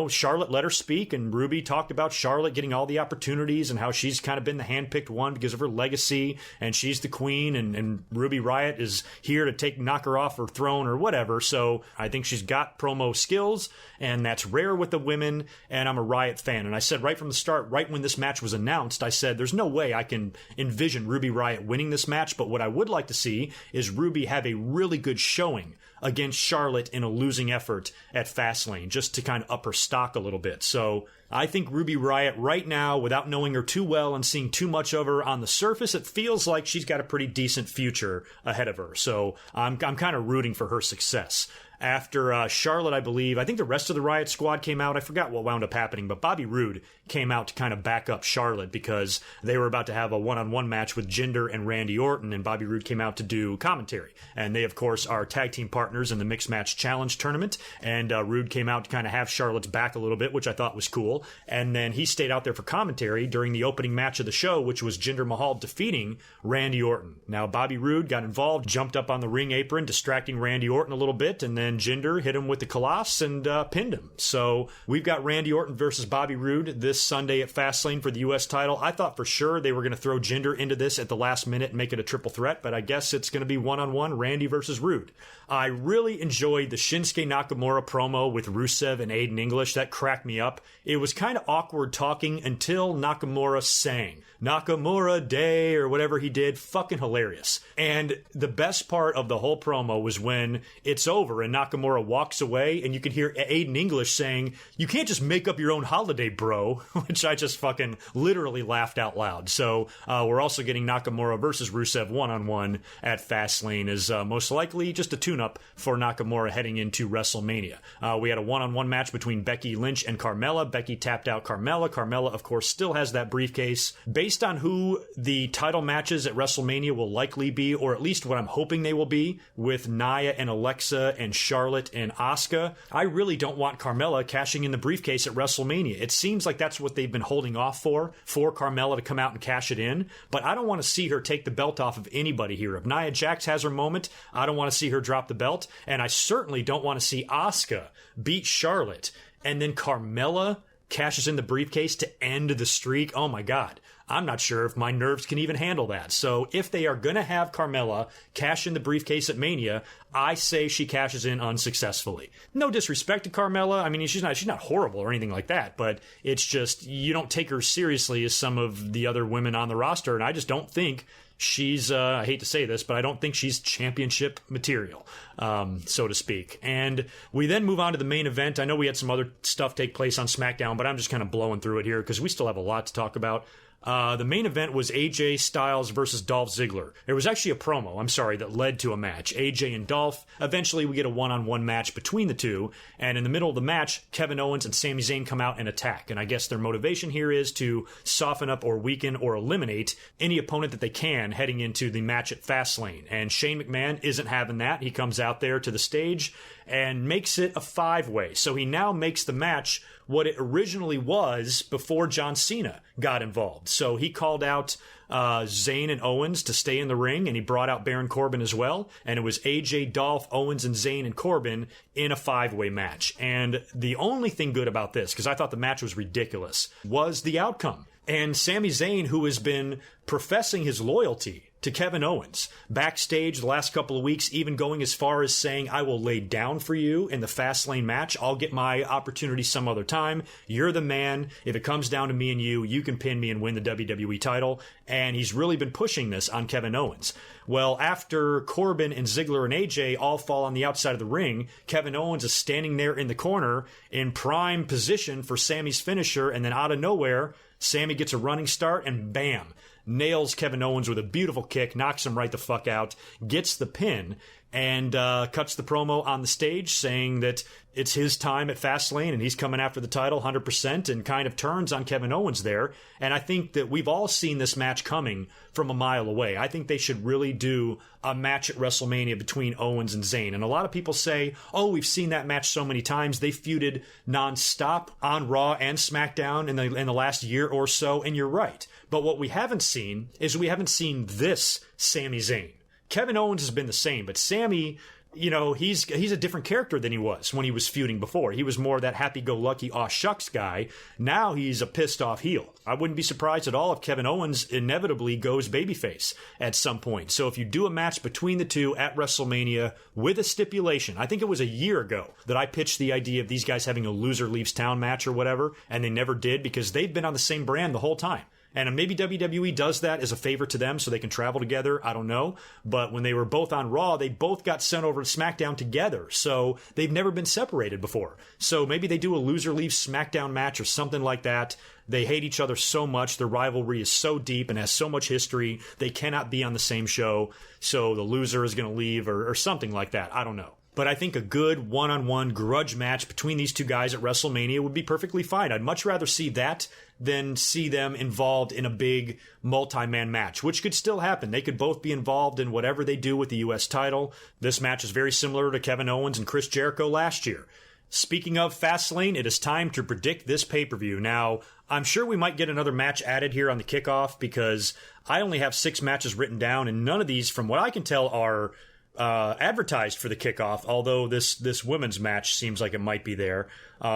Charlotte let her speak, and Ruby talked about Charlotte getting all the opportunities and how she's kind of been the handpicked one because of her legacy, and she's the queen, and Ruby Riott is here to knock her off her throne or whatever. So I think she's got promo skills, and that's rare with the women, and I'm a Riott fan. And I said right from the start, right when this match was announced, I said there's no way I can envision Ruby Riott winning this match, but what I would like to see is Ruby have a really good showing against Charlotte in a losing effort at Fastlane, just to kind of up her stock a little bit. So I think Ruby Riott right now, without knowing her too well and seeing too much of her on the surface, it feels like she's got a pretty decent future ahead of her. So I'm kind of rooting for her success. After Charlotte, I think the rest of the Riott squad came out. I forgot what wound up happening, but Bobby Roode came out to kind of back up Charlotte because they were about to have a one-on-one match with Jinder and Randy Orton, and Bobby Roode came out to do commentary. And they, of course, are tag team partners in the Mixed Match Challenge tournament, and Roode came out to kind of have Charlotte's back a little bit, which I thought was cool. And then he stayed out there for commentary during the opening match of the show, which was Jinder Mahal defeating Randy Orton. Now, Bobby Roode got involved, jumped up on the ring apron, distracting Randy Orton a little bit, and then Jinder hit him with the Colossus and pinned him. So we've got Randy Orton versus Bobby Roode this Sunday at Fastlane for the U.S. title. I thought for sure they were going to throw Jinder into this at the last minute and make it a triple threat, but I guess it's going to be one-on-one Randy versus Roode. I really enjoyed the Shinsuke Nakamura promo with Rusev and Aiden English. That cracked me up. It was kind of awkward talking until Nakamura sang Nakamura Day or whatever he did. Fucking hilarious. And the best part of the whole promo was when it's over and Nakamura walks away and you can hear Aiden English saying, "You can't just make up your own holiday, bro," which I just fucking literally laughed out loud. So we're also getting Nakamura versus Rusev one-on-one at Fastlane as most likely just a tune-up for Nakamura heading into WrestleMania. We had a one-on-one match between Becky Lynch and Carmella. Becky tapped out Carmella. Carmella, of course, still has that briefcase. Based on who the title matches at WrestleMania will likely be, or at least what I'm hoping they will be, with Nia and Alexa and Charlotte and Asuka, I really don't want Carmella cashing in the briefcase at WrestleMania. It seems like that's what they've been holding off for Carmella to come out and cash it in, but I don't want to see her take the belt off of anybody here. If Nia Jax has her moment, I don't want to see her drop the belt, and I certainly don't want to see Asuka beat Charlotte and then Carmella cashes in the briefcase to end the streak. Oh my God. I'm not sure if my nerves can even handle that. So if they are going to have Carmella cash in the briefcase at Mania, I say she cashes in unsuccessfully. No disrespect to Carmella. I mean, she's not horrible or anything like that, but it's just you don't take her seriously as some of the other women on the roster, and I just don't think she's, I hate to say this, but I don't think she's championship material, so to speak. And we then move on to the main event. I know we had some other stuff take place on SmackDown, but I'm just kind of blowing through it here because we still have a lot to talk about. The main event was AJ Styles versus Dolph Ziggler. There was actually a promo, that led to a match. AJ and Dolph. Eventually, we get a one-on-one match between the two. And in the middle of the match, Kevin Owens and Sami Zayn come out and attack. And I guess their motivation here is to soften up or weaken or eliminate any opponent that they can heading into the match at Fastlane. And Shane McMahon isn't having that. He comes out there to the stage and makes it a 5-way. So he now makes the match what it originally was before John Cena got involved. So he called out Zayn and Owens to stay in the ring, and he brought out Baron Corbin as well. And it was AJ, Dolph, Owens, and Zayn and Corbin in a 5-way match. And the only thing good about this, because I thought the match was ridiculous, was the outcome. And Sami Zayn, who has been professing his loyalty to Kevin Owens backstage the last couple of weeks, even going as far as saying, "I will lay down for you in the Fastlane match. I'll get my opportunity some other time. You're the man. If it comes down to me and you can pin me and win the WWE title." And he's really been pushing this on Kevin Owens. Well, after Corbin and Ziggler and AJ all fall on the outside of the ring, Kevin Owens is standing there in the corner in prime position for Sami's finisher, and then out of nowhere, Sami gets a running start and bam, nails Kevin Owens with a beautiful kick, knocks him right the fuck out, gets the pin, and cuts the promo on the stage saying that it's his time at Fastlane and he's coming after the title 100%, and kind of turns on Kevin Owens there. And I think that we've all seen this match coming from a mile away. I think they should really do a match at WrestleMania between Owens and Zayn. And a lot of people say, oh, we've seen that match so many times. They feuded nonstop on Raw and SmackDown in the last year or so, and you're right. But what we haven't seen is we haven't seen this Sami Zayn. Kevin Owens has been the same, but Sami, he's a different character than he was when he was feuding before. He was more that happy-go-lucky, aw shucks guy. Now he's a pissed-off heel. I wouldn't be surprised at all if Kevin Owens inevitably goes babyface at some point. So if you do a match between the two at WrestleMania with a stipulation, I think it was a year ago that I pitched the idea of these guys having a loser leaves town match or whatever, and they never did because they've been on the same brand the whole time. And maybe WWE does that as a favor to them so they can travel together. I don't know. But when they were both on Raw, they both got sent over to SmackDown together. So they've never been separated before. So maybe they do a loser leaves SmackDown match or something like that. They hate each other so much. Their rivalry is so deep and has so much history. They cannot be on the same show. So the loser is going to leave or something like that. I don't know. But I think a good one-on-one grudge match between these two guys at WrestleMania would be perfectly fine. I'd much rather see that than see them involved in a big multi-man match, which could still happen. They could both be involved in whatever they do with the U.S. title. This match is very similar to Kevin Owens and Chris Jericho last year. Speaking of Fastlane, it is time to predict this pay-per-view. Now, I'm sure we might get another match added here on the kickoff because I only have 6 matches written down, and none of these, from what I can tell, are advertised for the kickoff, although this women's match seems like it might be there.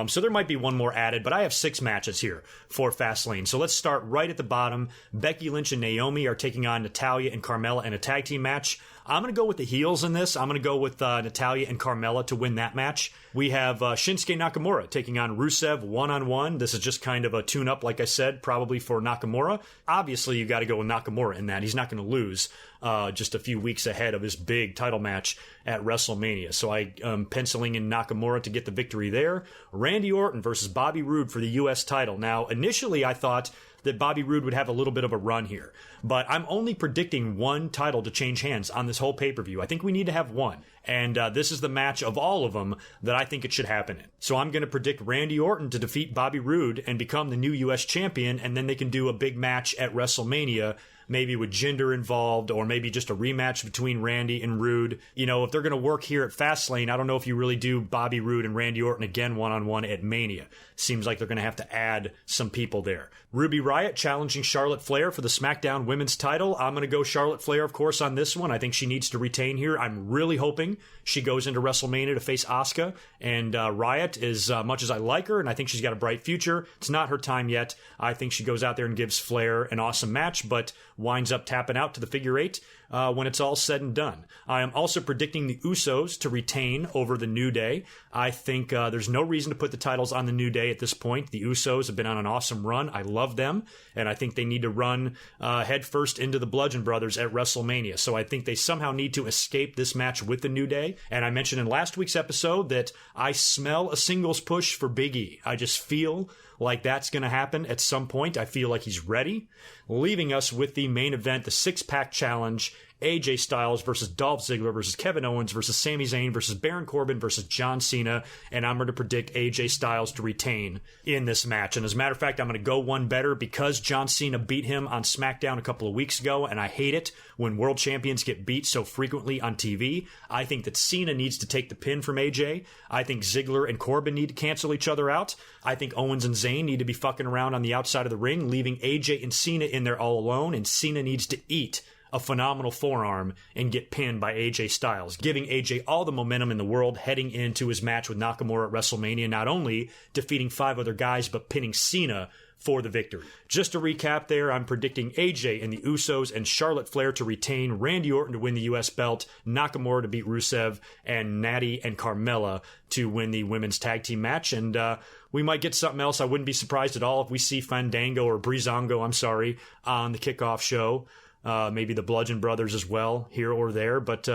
So there might be one more added, but I have 6 matches here for Fastlane. So let's start right at the bottom. Becky Lynch and Naomi are taking on Natalya and Carmella in a tag team match. I'm going to go with the heels in this. I'm going to go with Natalya and Carmella to win that match. We have Shinsuke Nakamura taking on Rusev one-on-one. This is just kind of a tune-up, like I said, probably for Nakamura. Obviously, you got to go with Nakamura in that. He's not going to lose just a few weeks ahead of his big title match at WrestleMania. So I am penciling in Nakamura to get the victory there. Randy Orton versus Bobby Roode for the U.S. title. Now, initially, I thought that Bobby Roode would have a little bit of a run here. But I'm only predicting one title to change hands on this whole pay-per-view. I think we need to have one. And this is the match of all of them that I think it should happen in. So I'm going to predict Randy Orton to defeat Bobby Roode and become the new U.S. champion, and then they can do a big match at WrestleMania, maybe with Jinder involved, or maybe just a rematch between Randy and Roode. You know, if they're going to work here at Fastlane, I don't know if you really do Bobby Roode and Randy Orton again one-on-one at Mania. Seems like they're going to have to add some people there. Ruby Riott challenging Charlotte Flair for the SmackDown Women's title. I'm going to go Charlotte Flair, of course, on this one. I think she needs to retain here. I'm really hoping she goes into WrestleMania to face Asuka. And Riott, as much as I like her, and I think she's got a bright future, it's not her time yet. I think she goes out there and gives Flair an awesome match, but winds up tapping out to the figure 8 when it's all said and done. I am also predicting the Usos to retain over the New Day. I think there's no reason to put the titles on the New Day at this point. The Usos have been on an awesome run. I love them, and I think they need to run head first into the Bludgeon Brothers at WrestleMania. So I think they somehow need to escape this match with the New Day. And I mentioned in last week's episode that I smell a singles push for Big E. I just feel like that's going to happen at some point. I feel like he's ready. Leaving us with the main event, the 6-pack challenge, AJ Styles versus Dolph Ziggler versus Kevin Owens versus Sami Zayn versus Baron Corbin versus John Cena, and I'm going to predict AJ Styles to retain in this match. And as a matter of fact, I'm going to go one better because John Cena beat him on Smackdown a couple of weeks ago, and I hate it when world champions get beat so frequently on TV. I think that Cena needs to take the pin from AJ. I think Ziggler and Corbin need to cancel each other out. I think Owens and Zayn need to be fucking around on the outside of the ring, leaving AJ and Cena in there all alone, and Cena needs to eat a phenomenal forearm and get pinned by AJ Styles, giving AJ all the momentum in the world heading into his match with Nakamura at WrestleMania, not only defeating 5 other guys, but pinning Cena for the victory. Just to recap there, I'm predicting AJ and the Usos and Charlotte Flair to retain, Randy Orton to win the U.S. belt, Nakamura to beat Rusev, and Natty and Carmella to win the women's tag team match. And we might get something else. I wouldn't be surprised at all if we see Fandango or Breezango, on the kickoff show. Maybe the Bludgeon Brothers as well, here or there. But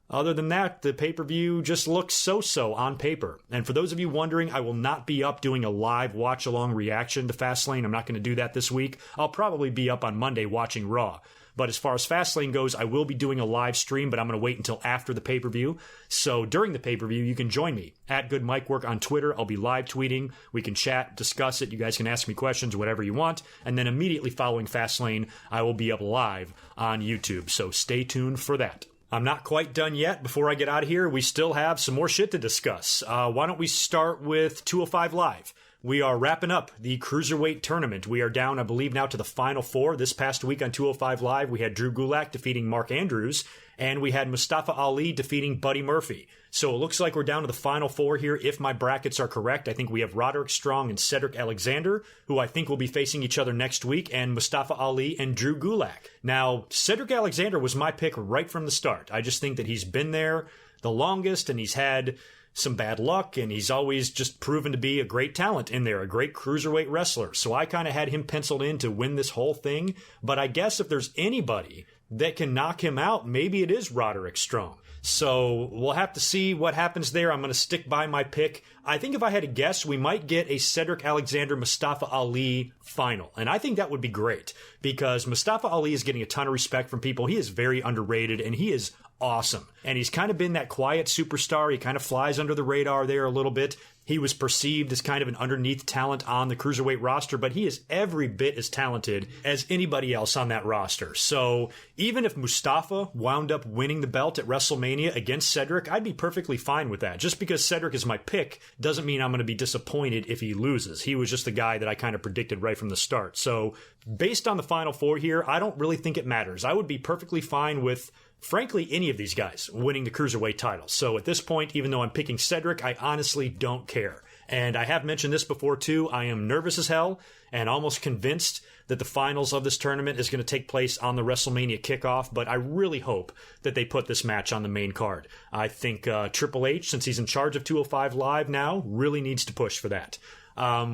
other than that, the pay-per-view just looks so-so on paper. And for those of you wondering, I will not be up doing a live watch-along reaction to Fastlane. I'm not going to do that this week. I'll probably be up on Monday watching Raw. But as far as Fastlane goes, I will be doing a live stream, but I'm going to wait until after the pay-per-view. So during the pay-per-view, you can join me at GoodMicWork on Twitter. I'll be live tweeting. We can chat, discuss it. You guys can ask me questions, whatever you want. And then immediately following Fastlane, I will be up live on YouTube. So stay tuned for that. I'm not quite done yet. Before I get out of here, we still have some more shit to discuss. Why don't we start with 205 Live? We are wrapping up the Cruiserweight tournament. We are down, I believe, now to the Final Four. This past week on 205 Live, we had Drew Gulak defeating Mark Andrews, and we had Mustafa Ali defeating Buddy Murphy. So it looks like we're down to the Final Four here, if my brackets are correct. I think we have Roderick Strong and Cedric Alexander, who I think will be facing each other next week, and Mustafa Ali and Drew Gulak. Now, Cedric Alexander was my pick right from the start. I just think that he's been there the longest, and he's had some bad luck, and he's always just proven to be a great talent in there, a great cruiserweight wrestler. So I kind of had him penciled in to win this whole thing. But I guess if there's anybody that can knock him out, maybe it is Roderick Strong. So we'll have to see what happens there. I'm going to stick by my pick. I think if I had to guess, we might get a Cedric Alexander-Mustafa Ali final. And I think that would be great because Mustafa Ali is getting a ton of respect from people. He is very underrated and he is awesome. And he's kind of been that quiet superstar. He kind of flies under the radar there a little bit. He was perceived as kind of an underneath talent on the cruiserweight roster, but he is every bit as talented as anybody else on that roster. So even if Mustafa wound up winning the belt at WrestleMania against Cedric, I'd be perfectly fine with that. Just because Cedric is my pick doesn't mean I'm going to be disappointed if he loses. He was just the guy that I kind of predicted right from the start. So based on the Final Four here, I don't really think it matters. I would be perfectly fine with, frankly, any of these guys winning the Cruiserweight title. So at this point, even though I'm picking Cedric, I honestly don't care. And I have mentioned this before too, I am nervous as hell and almost convinced that the finals of this tournament is going to take place on the WrestleMania kickoff, but I really hope that they put this match on the main card. I think Triple H, since he's in charge of 205 Live now, really needs to push for that.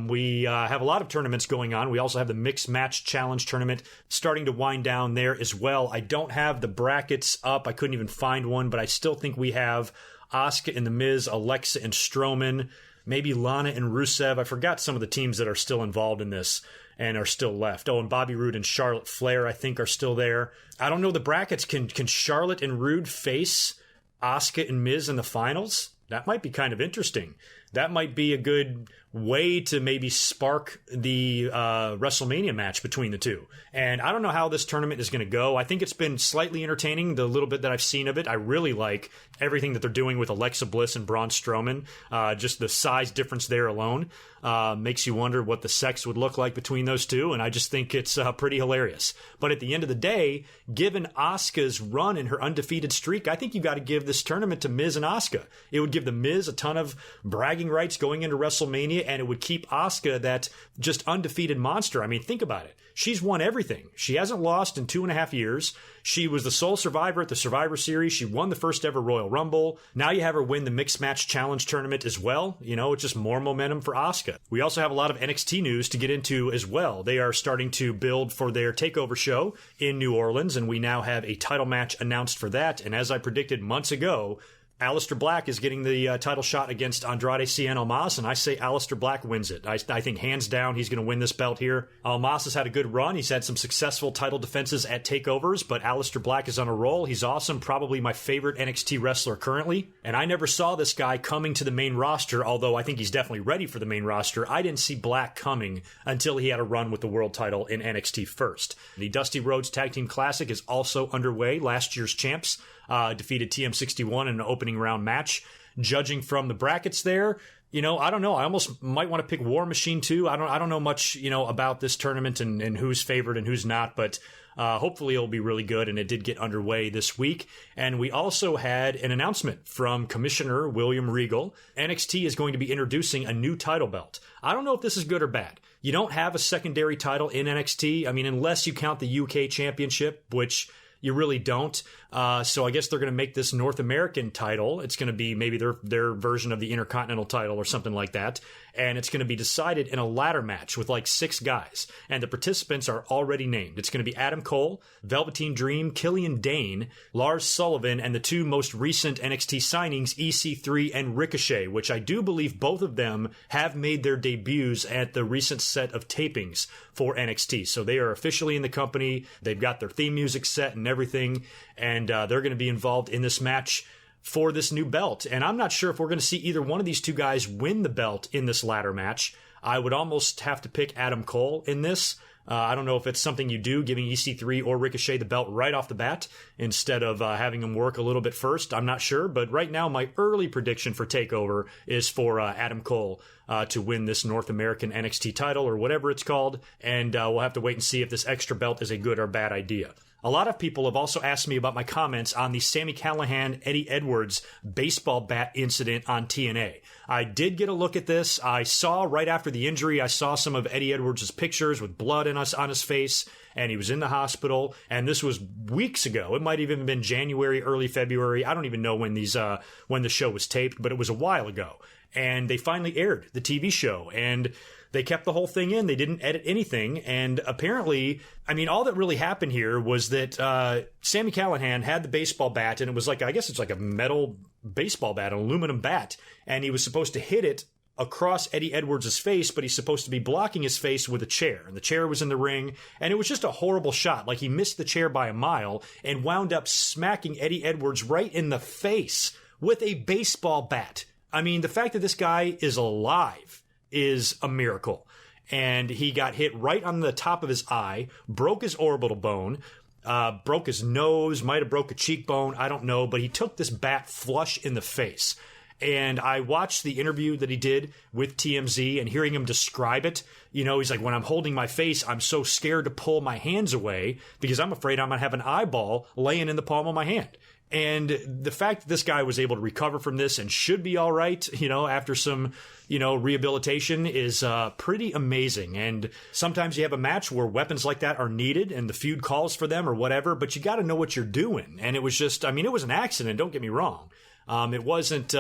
We have a lot of tournaments going on. We also have the Mixed Match Challenge tournament starting to wind down there as well. I don't have the brackets up. I couldn't even find one, but I still think we have Asuka and The Miz, Alexa and Strowman, maybe Lana and Rusev. I forgot some of the teams that are still involved in this and are still left. Oh, and Bobby Roode and Charlotte Flair, I think, are still there. I don't know the brackets. Can Charlotte and Roode face Asuka and Miz in the finals? That might be kind of interesting. That might be a good way to maybe spark the WrestleMania match between the two. And I don't know how this tournament is going to go. I think it's been slightly entertaining, the little bit that I've seen of it. I really like everything that they're doing with Alexa Bliss and Braun Strowman. Just the size difference there alone makes you wonder what the sex would look like between those two. And I just think it's pretty hilarious. But at the end of the day, given Asuka's run and her undefeated streak, I think you got to give this tournament to Miz and Asuka. It would give the Miz a ton of bragging rights going into WrestleMania, and it would keep Asuka that just undefeated monster. I mean, think about it. She's won everything. She hasn't lost in 2.5 years. She was the sole survivor at the Survivor Series. She won the first ever Royal Rumble. Now you have her win the Mixed Match Challenge tournament as well. You know, it's just more momentum for Asuka. We also have a lot of NXT news to get into as well. They are starting to build for their TakeOver show in New Orleans, and we now have a title match announced for that. And as I predicted months ago, Aleister Black is getting the title shot against Andrade Cien Almas, and I say Aleister Black wins it. I think hands down he's going to win this belt here. Almas has had a good run. He's had some successful title defenses at takeovers, but Aleister Black is on a roll. He's awesome, probably my favorite NXT wrestler currently. And I never saw this guy coming to the main roster, although I think he's definitely ready for the main roster. I didn't see Black coming until he had a run with the world title in NXT first. The Dusty Rhodes Tag Team Classic is also underway. Last year's champs defeated TM61 in an opening round match. Judging from the brackets there, you know, I don't know. I almost might want to pick War Machine too. I don't know much, you know, about this tournament and who's favored and who's not, but hopefully it'll be really good, and it did get underway this week. And we also had an announcement from Commissioner William Regal. NXT is going to be introducing a new title belt. I don't know if this is good or bad. You don't have a secondary title in NXT. I mean, unless you count the UK Championship, which you really don't. So I guess they're going to make this North American title. It's going to be maybe their version of the Intercontinental title or something like that. And it's going to be decided in a ladder match with like 6 guys. And the participants are already named. It's going to be Adam Cole, Velveteen Dream, Killian Dane, Lars Sullivan, and the 2 most recent NXT signings, EC3 and Ricochet, which I do believe both of them have made their debuts at the recent set of tapings for NXT. So they are officially in the company. They've got their theme music set and everything. And they're going to be involved in this match for this new belt. And I'm not sure if we're going to see either one of these 2 guys win the belt in this ladder match. I would almost have to pick Adam Cole in this. I don't know if it's something you do, giving EC3 or Ricochet the belt right off the bat instead of having them work a little bit first. I'm not sure. But right now, my early prediction for TakeOver is for Adam Cole to win this North American NXT title or whatever it's called. And we'll have to wait and see if this extra belt is a good or bad idea. A lot of people have also asked me about my comments on the Sami Callihan, Eddie Edwards baseball bat incident on TNA. I did get a look at this. I saw right after the injury, I saw some of Eddie Edwards' pictures with blood on his face. and he was in the hospital, and this was weeks ago. It might have even been January, early February. I don't even know when when the show was taped, but it was a while ago. And they finally aired the TV show, and they kept the whole thing in. They didn't edit anything. And apparently, I mean, all that really happened here was that Sami Callihan had the baseball bat, and it was like, I guess it's like a metal baseball bat, an aluminum bat. And he was supposed to hit it across Eddie Edwards' face, but he's supposed to be blocking his face with a chair. And the chair was in the ring, and it was just a horrible shot. Like, he missed the chair by a mile and wound up smacking Eddie Edwards right in the face with a baseball bat. I mean, the fact that this guy is alive is a miracle. And he got hit right on the top of his eye, broke his orbital bone, broke his nose, might have broke a cheekbone, I don't know, but he took this bat flush in the face. And I watched the interview that he did with TMZ, and hearing him describe it, you know, he's like, when I'm holding my face, I'm so scared to pull my hands away because I'm afraid I'm going to have an eyeball laying in the palm of my hand. And the fact that this guy was able to recover from this and should be all right, you know, after some, you know, rehabilitation is pretty amazing. And sometimes you have a match where weapons like that are needed and the feud calls for them or whatever, but you got to know what you're doing. And it was just, I mean, it was an accident, don't get me wrong. It wasn't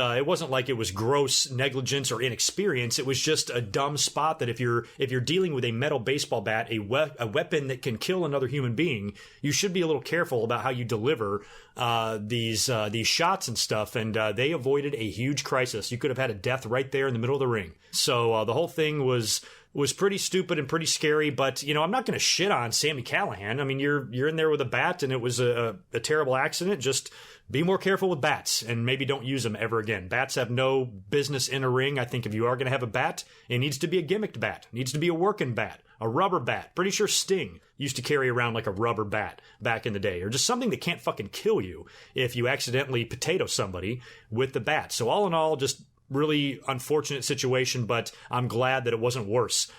like it was gross negligence or inexperience. It was just a dumb spot that if you're dealing with a metal baseball bat, a weapon that can kill another human being, you should be a little careful about how you deliver these shots and stuff. And they avoided a huge crisis. You could have had a death right there in the middle of the ring. So the whole thing was pretty stupid and pretty scary, but, you know, I'm not going to shit on Sami Callihan. I mean, you're in there with a bat, and it was a terrible accident. Just be more careful with bats, and maybe don't use them ever again. Bats have no business in a ring. I think if you are going to have a bat, it needs to be a gimmicked bat. It needs to be a working bat, a rubber bat. Pretty sure Sting used to carry around like a rubber bat back in the day, or just something that can't fucking kill you if you accidentally potato somebody with the bat. So all in all, just really unfortunate situation, but I'm glad that it wasn't worse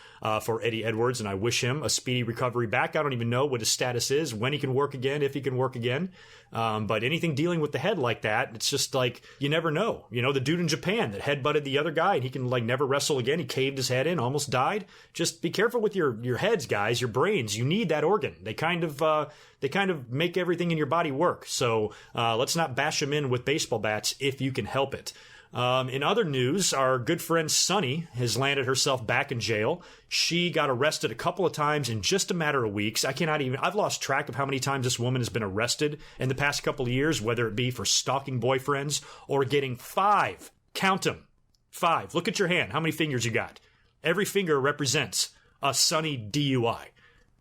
for Eddie Edwards, and I wish him a speedy recovery back. I don't even know what his status is, when he can work again, if he can work again. But anything dealing with the head like that, it's just like, you never know. You know, the dude in Japan that headbutted the other guy, and he can like never wrestle again. He caved his head in, almost died. Just be careful with your heads, guys, your brains. You need that organ. They kind of make everything in your body work. So let's not bash them in with baseball bats if you can help it. In other news, our good friend Sunny has landed herself back in jail. She got arrested a couple of times in just a matter of weeks. I've lost track of how many times this woman has been arrested in the past couple of years, whether it be for stalking boyfriends or getting 5. Count them. 5. Look at your hand. How many fingers you got? Every finger represents a Sunny DUI.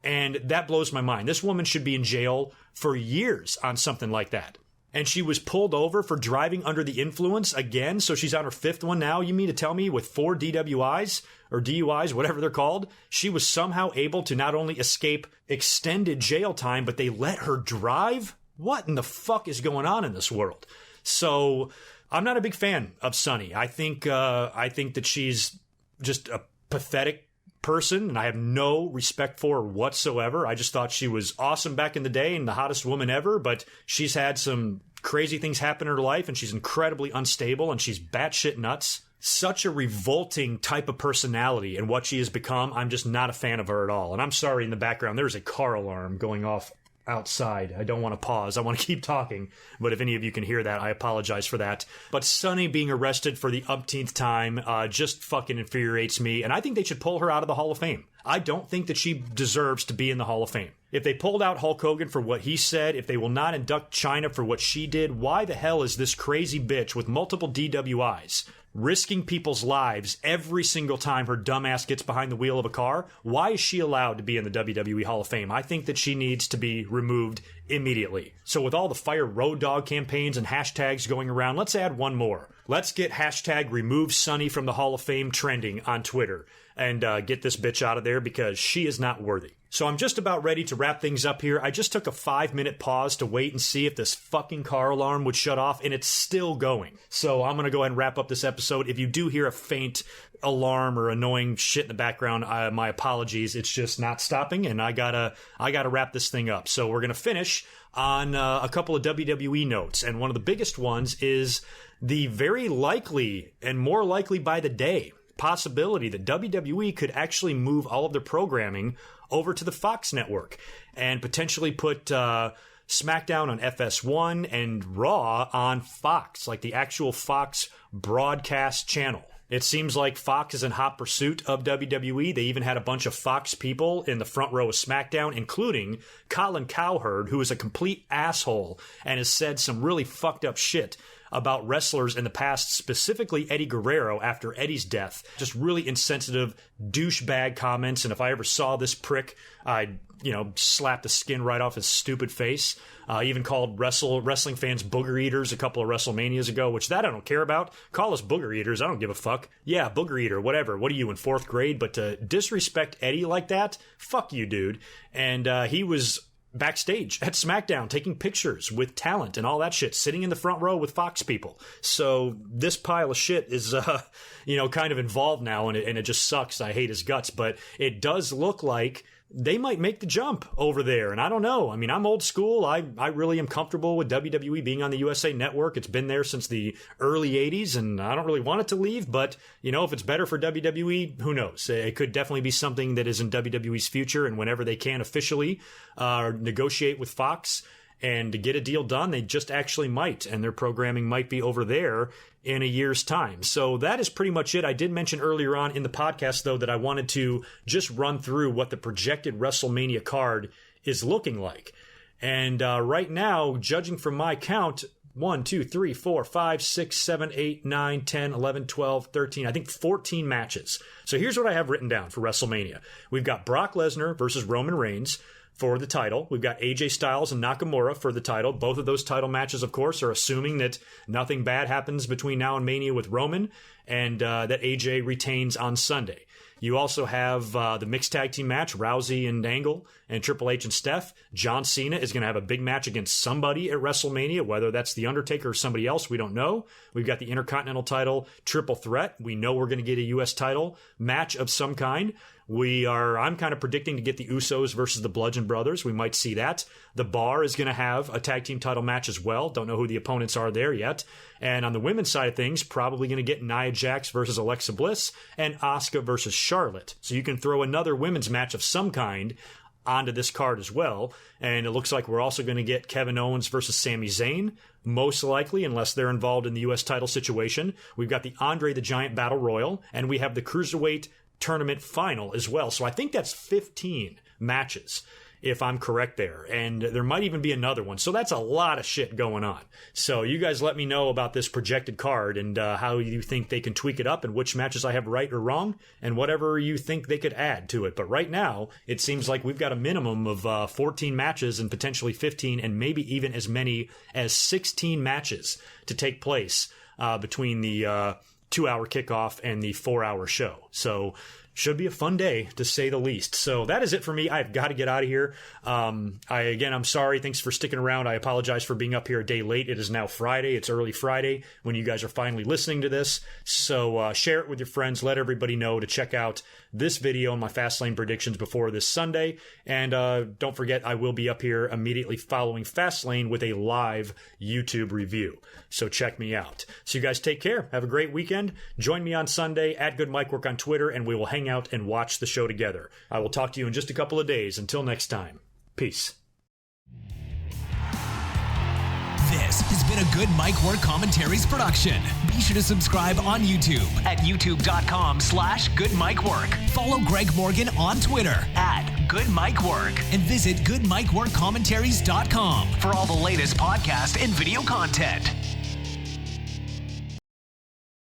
And that blows my mind. This woman should be in jail for years on something like that. And she was pulled over for driving under the influence again, so she's on her 5th one now. You mean to tell me with 4 DWIs, or DUIs, whatever they're called, she was somehow able to not only escape extended jail time, but they let her drive? What in the fuck is going on in this world? So I'm not a big fan of Sunny. I think that she's just a pathetic person, and I have no respect for her whatsoever. I just thought she was awesome back in the day and the hottest woman ever, but she's had some crazy things happen in her life, and she's incredibly unstable, and she's batshit nuts. Such a revolting type of personality, and what she has become, I'm just not a fan of her at all. And I'm sorry, in the background, there's a car alarm going off outside. I don't want to pause. I want to keep talking. But if any of you can hear that, I apologize for that. But Sunny being arrested for the umpteenth time just fucking infuriates me. And I think they should pull her out of the Hall of Fame. I don't think that she deserves to be in the Hall of Fame. If they pulled out Hulk Hogan for what he said, if they will not induct Chyna for what she did, why the hell is this crazy bitch with multiple DWIs risking people's lives every single time her dumbass gets behind the wheel of a car? Why is she allowed to be in the WWE Hall of Fame? I think that she needs to be removed immediately. So with all the Fire Road Dogg campaigns and hashtags going around, let's add one more. Let's get hashtag remove Sunny from the Hall of Fame trending on Twitter and get this bitch out of there because she is not worthy. So I'm just about ready to wrap things up here. I just took a 5-minute pause to wait and see if this fucking car alarm would shut off, and it's still going. So I'm going to go ahead and wrap up this episode. If you do hear a faint alarm or annoying shit in the background, my apologies. It's just not stopping, and I gotta wrap this thing up. So we're going to finish on a couple of WWE notes, and one of the biggest ones is the very likely, and more likely by the day, possibility that WWE could actually move all of their programming over to the Fox network and potentially put SmackDown on FS1 and Raw on Fox, like the actual Fox broadcast channel. It seems like Fox is in hot pursuit of WWE. They even had a bunch of Fox people in the front row of SmackDown, including Colin Cowherd, who is a complete asshole and has said some really fucked up shit about wrestlers in the past, specifically Eddie Guerrero after Eddie's death. Just really insensitive, douchebag comments. And if I ever saw this prick, I'd, slap the skin right off his stupid face. Even called wrestling fans booger eaters a couple of WrestleManias ago, which that I don't care about. Call us booger eaters. I don't give a fuck. Yeah, booger eater, whatever. What are you, in 4th grade? But to disrespect Eddie like that, fuck you, dude. And he was backstage at SmackDown taking pictures with talent and all that shit, sitting in the front row with Fox people. So this pile of shit is kind of involved now, and it just sucks. I hate his guts, but it does look like they might make the jump over there. And I don't know. I mean, I'm old school. I really am comfortable with WWE being on the USA Network. It's been there since the early 80s, and I don't really want it to leave. But, if it's better for WWE, who knows? It could definitely be something that is in WWE's future. And whenever they can officially negotiate with Fox and to get a deal done, they just actually might. And their programming might be over there in a year's time. So that is pretty much it. I did mention earlier on in the podcast, though, that I wanted to just run through what the projected WrestleMania card is looking like. And right now, judging from my count, 1, 2, 3, 4, 5, 6, 7, 8, 9, 10, 11, 12, 13, I think 14 matches. So here's what I have written down for WrestleMania. We've got Brock Lesnar versus Roman Reigns for the title. We've got AJ Styles and Nakamura for the title. Both of those title matches, of course, are assuming that nothing bad happens between now and Mania with Roman, and that AJ retains on Sunday. You also have the mixed tag team match, Rousey and Angle and Triple H and Steph. John Cena is going to have a big match against somebody at WrestleMania, whether that's The Undertaker or somebody else, we don't know. We've got the Intercontinental title triple threat. We know we're going to get a U.S. title match of some kind. I'm kind of predicting to get the Usos versus the Bludgeon Brothers. We might see that. The Bar is going to have a tag team title match as well. Don't know who the opponents are there yet. And on the women's side of things, probably going to get Nia Jax versus Alexa Bliss and Asuka versus Charlotte. So you can throw another women's match of some kind onto this card as well. And it looks like we're also going to get Kevin Owens versus Sami Zayn, most likely, unless they're involved in the U.S. title situation. We've got the Andre the Giant Battle Royal, and we have the Cruiserweight tournament final as well. So I think that's 15 matches, if I'm correct there. And there might even be another one. So that's a lot of shit going on. So you guys let me know about this projected card and how you think they can tweak it up and which matches I have right or wrong and whatever you think they could add to it. But right now, it seems like we've got a minimum of 14 matches and potentially 15 and maybe even as many as 16 matches to take place between the 2-hour kickoff and the 4-hour show. So should be a fun day, to say the least. So that is it for me. I've got to get out of here. I'm sorry. Thanks for sticking around. I apologize for being up here a day late. It is now Friday. It's early Friday when you guys are finally listening to this. So share it with your friends. Let everybody know to check out this video and my Fastlane predictions before this Sunday. And don't forget, I will be up here immediately following Fastlane with a live YouTube review. So check me out. So you guys take care. Have a great weekend. Join me on Sunday at GoodMicWork on Twitter, and we will hang out and watch the show together. I will talk to you in just a couple of days. Until next time, peace. This has been a Good Mike Work Commentaries production. Be sure to subscribe on YouTube at youtube.com/GoodMicWork. Follow Greg Morgan on Twitter at GoodMicWork and visit GoodMicWorkCommentaries.com for all the latest podcast and video content.